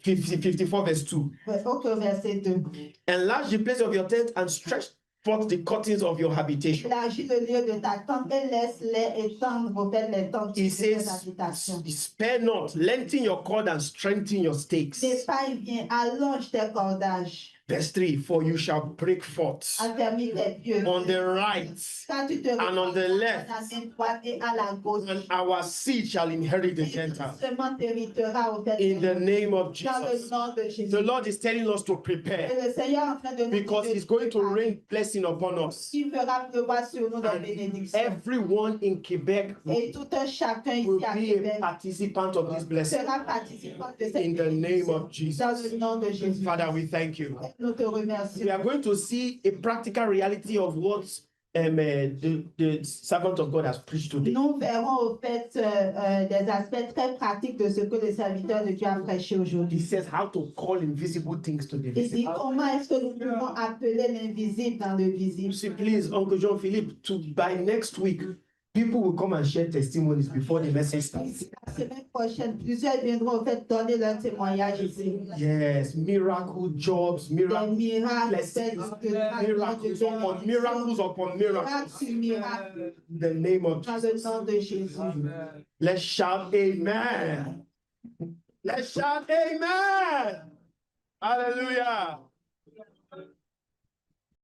Speaker 4: 54 verse 2.
Speaker 5: Ok, verset 2.
Speaker 4: Enlarge the place of your tent and stretch forth the curtains of your habitation.
Speaker 5: Élargis le lieu de ta tente et laisse-les étendre au fait les tentes
Speaker 4: He
Speaker 5: de tes
Speaker 4: says,
Speaker 5: habitations.
Speaker 4: spare not, lengthen your cord and strengthen your stakes.
Speaker 5: N'épargne, allonge tes cordages.
Speaker 4: Verse 3, for you shall break forth
Speaker 5: Affermis tes pieux.
Speaker 4: on the right,
Speaker 5: Quand tu te
Speaker 4: and on the left,
Speaker 5: à la main droite et à la gauche,
Speaker 4: and our seed shall inherit the
Speaker 5: et
Speaker 4: Gentiles.
Speaker 5: seulement t'héritera au fait
Speaker 4: In the name of
Speaker 5: dans le
Speaker 4: Jesus.
Speaker 5: nom de Jésus.
Speaker 4: The Lord is telling us to
Speaker 5: Et
Speaker 4: prepare
Speaker 5: le Seigneur est en train de nous
Speaker 4: because
Speaker 5: dire
Speaker 4: He's going to
Speaker 5: préparer.
Speaker 4: rain blessing upon us.
Speaker 5: Il fera pleuvoir sur nous des
Speaker 4: And
Speaker 5: bénédictions.
Speaker 4: everyone in Quebec
Speaker 5: Et tout un chacun
Speaker 4: will
Speaker 5: ici à
Speaker 4: be a
Speaker 5: Québec
Speaker 4: participant of this blessing.
Speaker 5: sera participant de cette
Speaker 4: In the name of
Speaker 5: bénédiction. Dans
Speaker 4: Jesus.
Speaker 5: le nom de Jésus.
Speaker 4: Father, we thank you.
Speaker 5: Nous te remercions.
Speaker 4: We are going to see a practical reality of what the servant of God has preached today.
Speaker 5: Nous verrons au fait des aspects très pratiques de ce que le serviteur de Dieu a prêché
Speaker 4: He
Speaker 5: aujourd'hui.
Speaker 4: says how to call invisible things to the
Speaker 5: Il dit
Speaker 4: visible.
Speaker 5: comment est-ce que nous pouvons appeler l'invisible dans le visible.
Speaker 4: You see, please, Uncle John Philip, by next week, people will come and share testimonies before the message starts.
Speaker 5: La semaine prochaine, plusieurs viendront au fait donner leur témoignage ici.
Speaker 4: Yes, miracle jobs,
Speaker 5: Des
Speaker 4: miracles,
Speaker 5: miracles,
Speaker 4: blessings, miracles upon miracles
Speaker 5: miracles
Speaker 4: upon miracles.
Speaker 5: sur miracles.
Speaker 4: In the name of
Speaker 5: Dans le
Speaker 4: Jesus.
Speaker 5: nom de Jésus.
Speaker 4: Let's shout amen. Let's shout amen. Hallelujah.